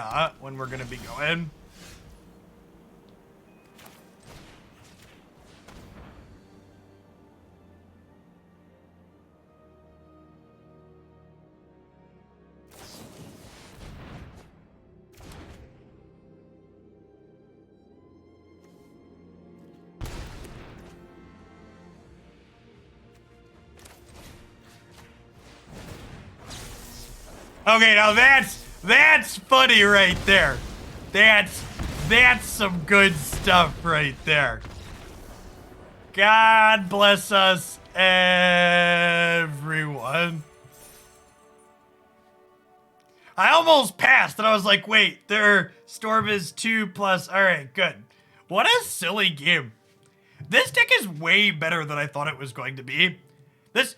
we're gonna be going. Okay, now that's funny right there. That's some good stuff right there. God bless us, everyone. I almost passed, and I was like, wait, their storm is 2+. All right, good. What a silly game. This deck is way better than I thought it was going to be. This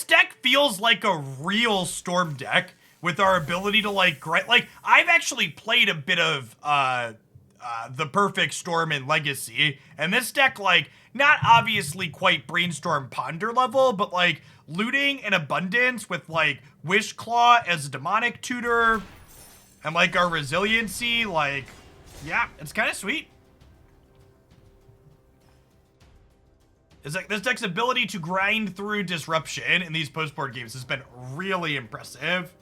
deck feels like a real storm deck with our ability to like I've actually played a bit of the Perfect Storm in Legacy, and this deck, like, not obviously quite Brainstorm Ponder level, but like looting in abundance with like Wishclaw as a demonic tutor and like our resiliency, like, yeah, it's kind of sweet. It's like this deck's ability to grind through disruption in these post-board games has been really impressive.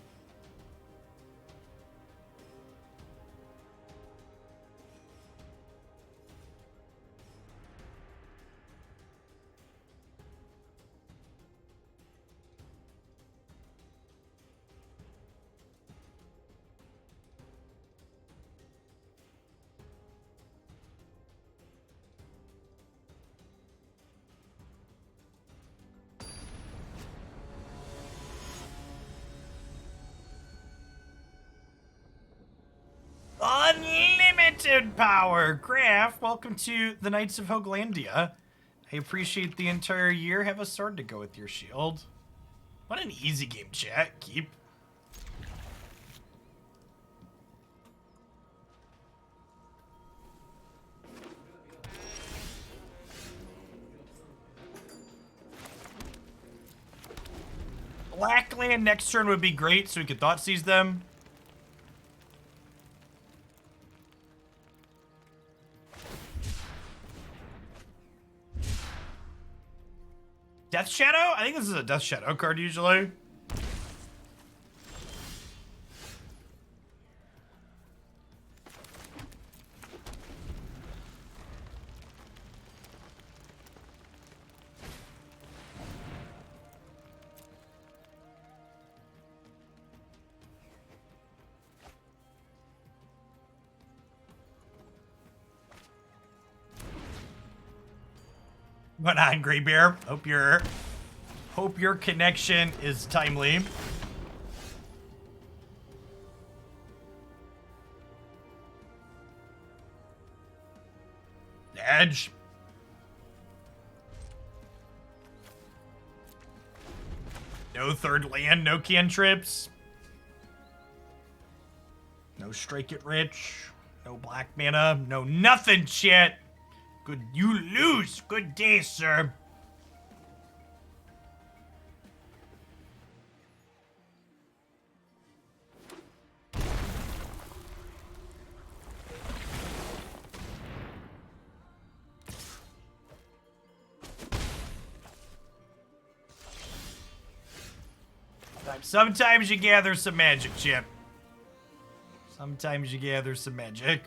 Unlimited power! Graph, welcome to the Knights of Hoaglandia. I appreciate the entire year. Have a sword to go with your shield. What an easy game, chat. Keep. Black land next turn would be great, so we could Thoughtseize them. Death Shadow? I think this is a Death Shadow card usually. What on, Grey Bear? Hope your connection is timely. Edge. No third land, no cantrips. No Strike It Rich. No black mana. No nothing, shit. Good, you lose. Good day, sir. Sometimes you gather some magic, Chip. Sometimes you gather some magic.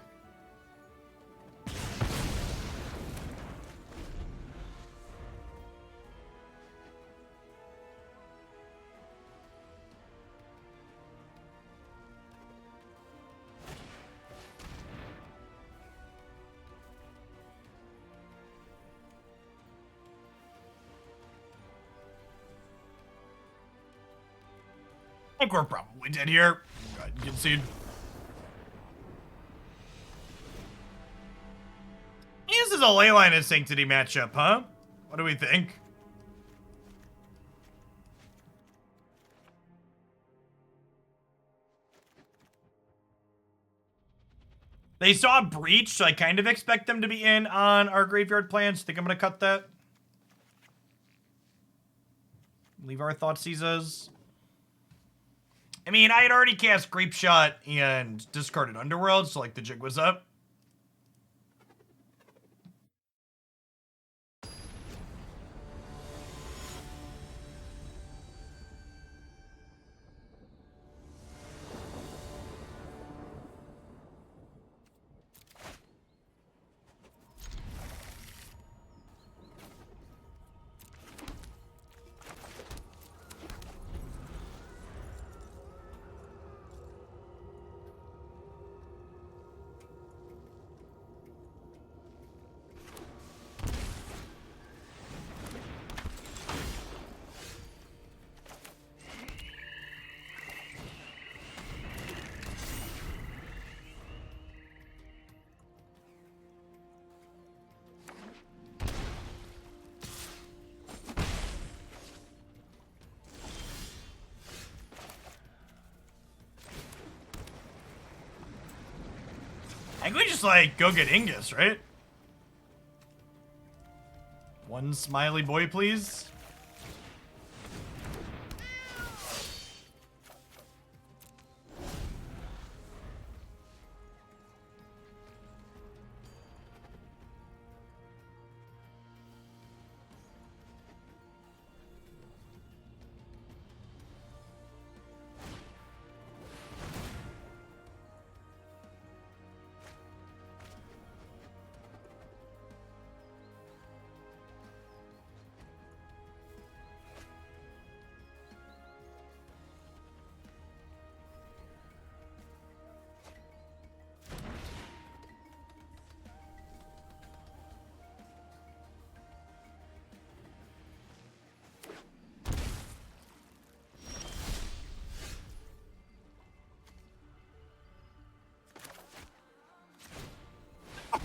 I think we're probably dead here. Go ahead and concede. This is a Leyline of Sanctity matchup, huh? What do we think? They saw Breach, so I kind of expect them to be in on our graveyard plans. Think I'm gonna cut that. Leave our Thoughtseizes. I mean, I had already cast Grapeshot and discarded Underworld, so like the jig was up. I think we just, like, go get Ingus, right? One smiley boy, please.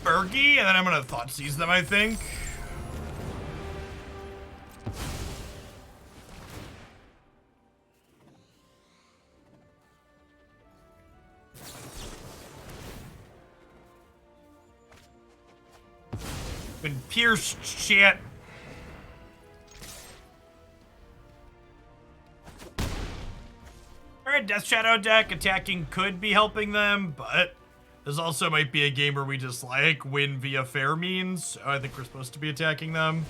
Birgi, and then I'm gonna Thoughtseize them, I think. Been pierced shit. Alright, Death Shadow deck attacking could be helping them, but this also might be a game where we just, like, win via fair means. So I think we're supposed to be attacking them.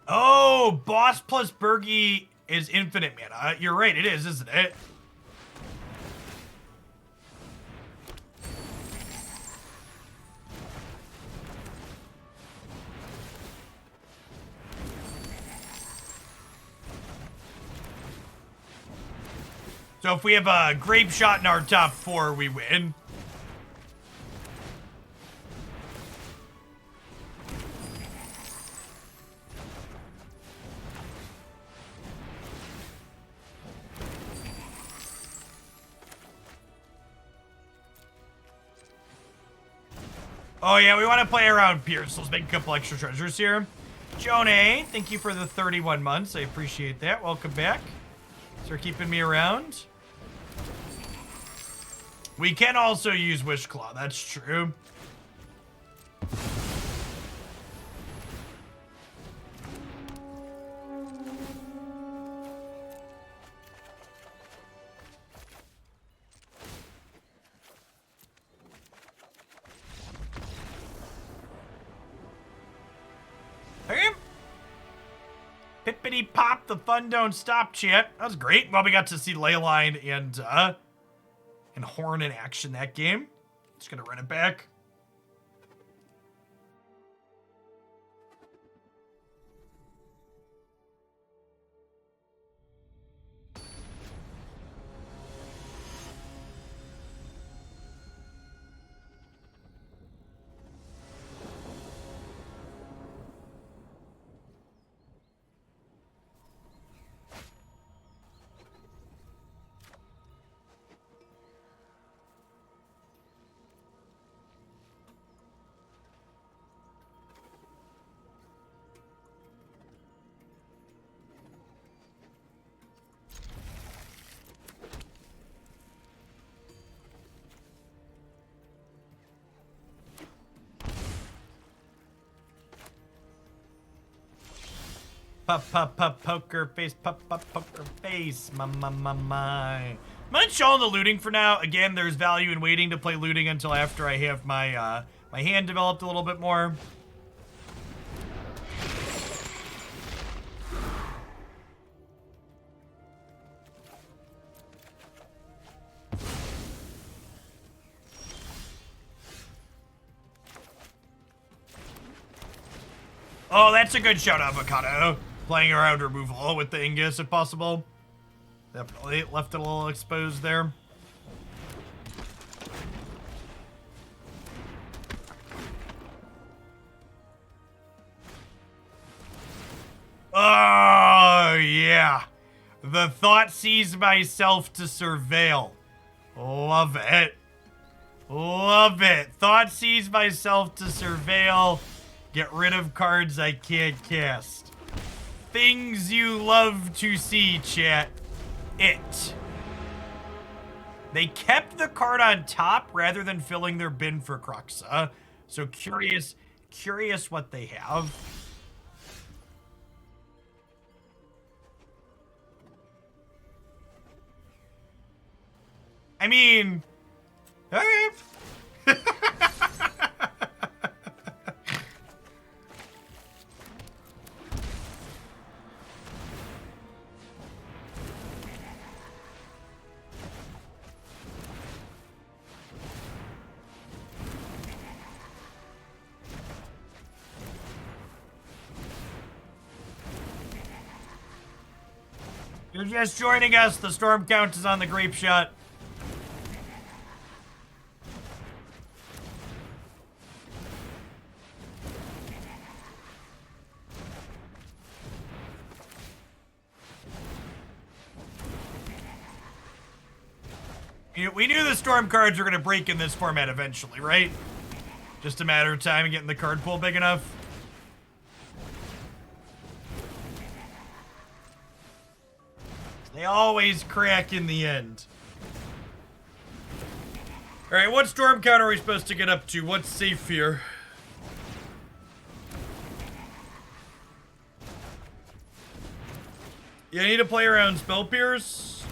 Oh, Boss plus Birgi is infinite mana. You're right, it is, isn't it? So if we have a Grapeshot in our top 4, we win. Oh yeah, we want to play around Pierce. Let's make a couple extra treasures here. Jonah, thank you for the 31 months. I appreciate that. Welcome back. Thanks for keeping me around. We can also use Wishclaw. That's true. Pippity pop, the fun don't stop, chat. That was great. Well, we got to see Leyline and Horn in action that game. Just gonna run it back. Pop, poker face, pop, poker face, my. I'm gonna chill on the looting for now. Again, there's value in waiting to play looting until after I have my, my hand developed a little bit more. Oh, that's a good shout, Avocado. Playing around removal with the Ignus if possible. Definitely left it a little exposed there. Oh, yeah. The Thoughtseize myself to surveil. Love it. Love it. Thoughtseize myself to surveil. Get rid of cards I can't cast. Things you love to see, chat. It. They kept the card on top rather than filling their bin for Croxa. So curious what they have. I mean, okay. You're just joining us. The storm count is on the Grapeshot. We knew the storm cards were going to break in this format eventually, right? Just a matter of time getting the card pool big enough. They always crack in the end. Alright, what storm count are we supposed to get up to? What's safe here? You need to play around Spell Pierce.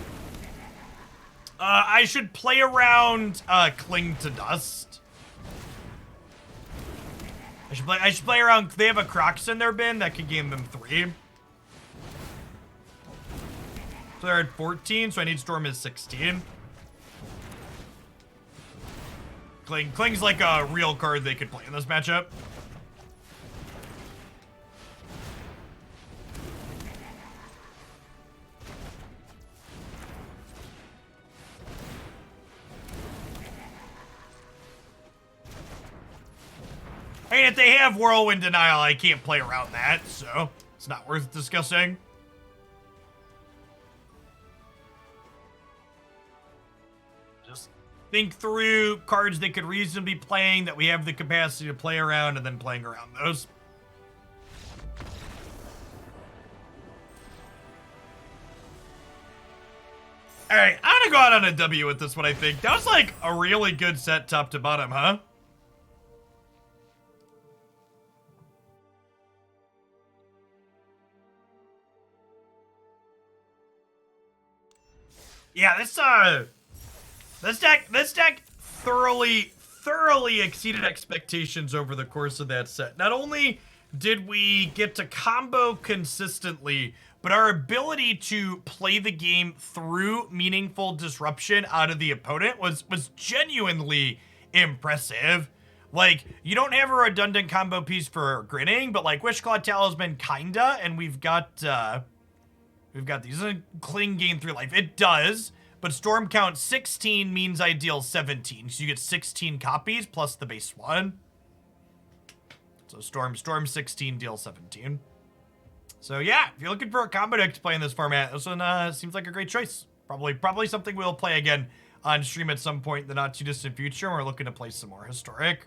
I should play around Cling to Dust. I should play around. They have a Crocs in their bin that could gain them 3. So they're at 14, so I need Storm is 16. Kling's like a real card they could play in this matchup. mean, if they have Whirlwind Denial, I can't play around that, so it's not worth discussing. Just think through cards they could reasonably be playing that we have the capacity to play around and then playing around those. All right, I'm gonna go out on a W with this one, I think. That was like a really good set top to bottom, huh? Yeah, this deck thoroughly exceeded expectations over the course of that set. Not only did we get to combo consistently, but our ability to play the game through meaningful disruption out of the opponent was genuinely impressive. Like, you don't have a redundant combo piece for Grinning, but like Wishclaw Talisman kinda, and we've got these. Cling gain 3 life. It does, but Storm count 16 means I deal 17. So you get 16 copies plus the base 1. So Storm 16, deal 17. So yeah, if you're looking for a combo deck to play in this format, this one seems like a great choice. Probably something we'll play again on stream at some point in the not too distant future. We're looking to play some more Historic.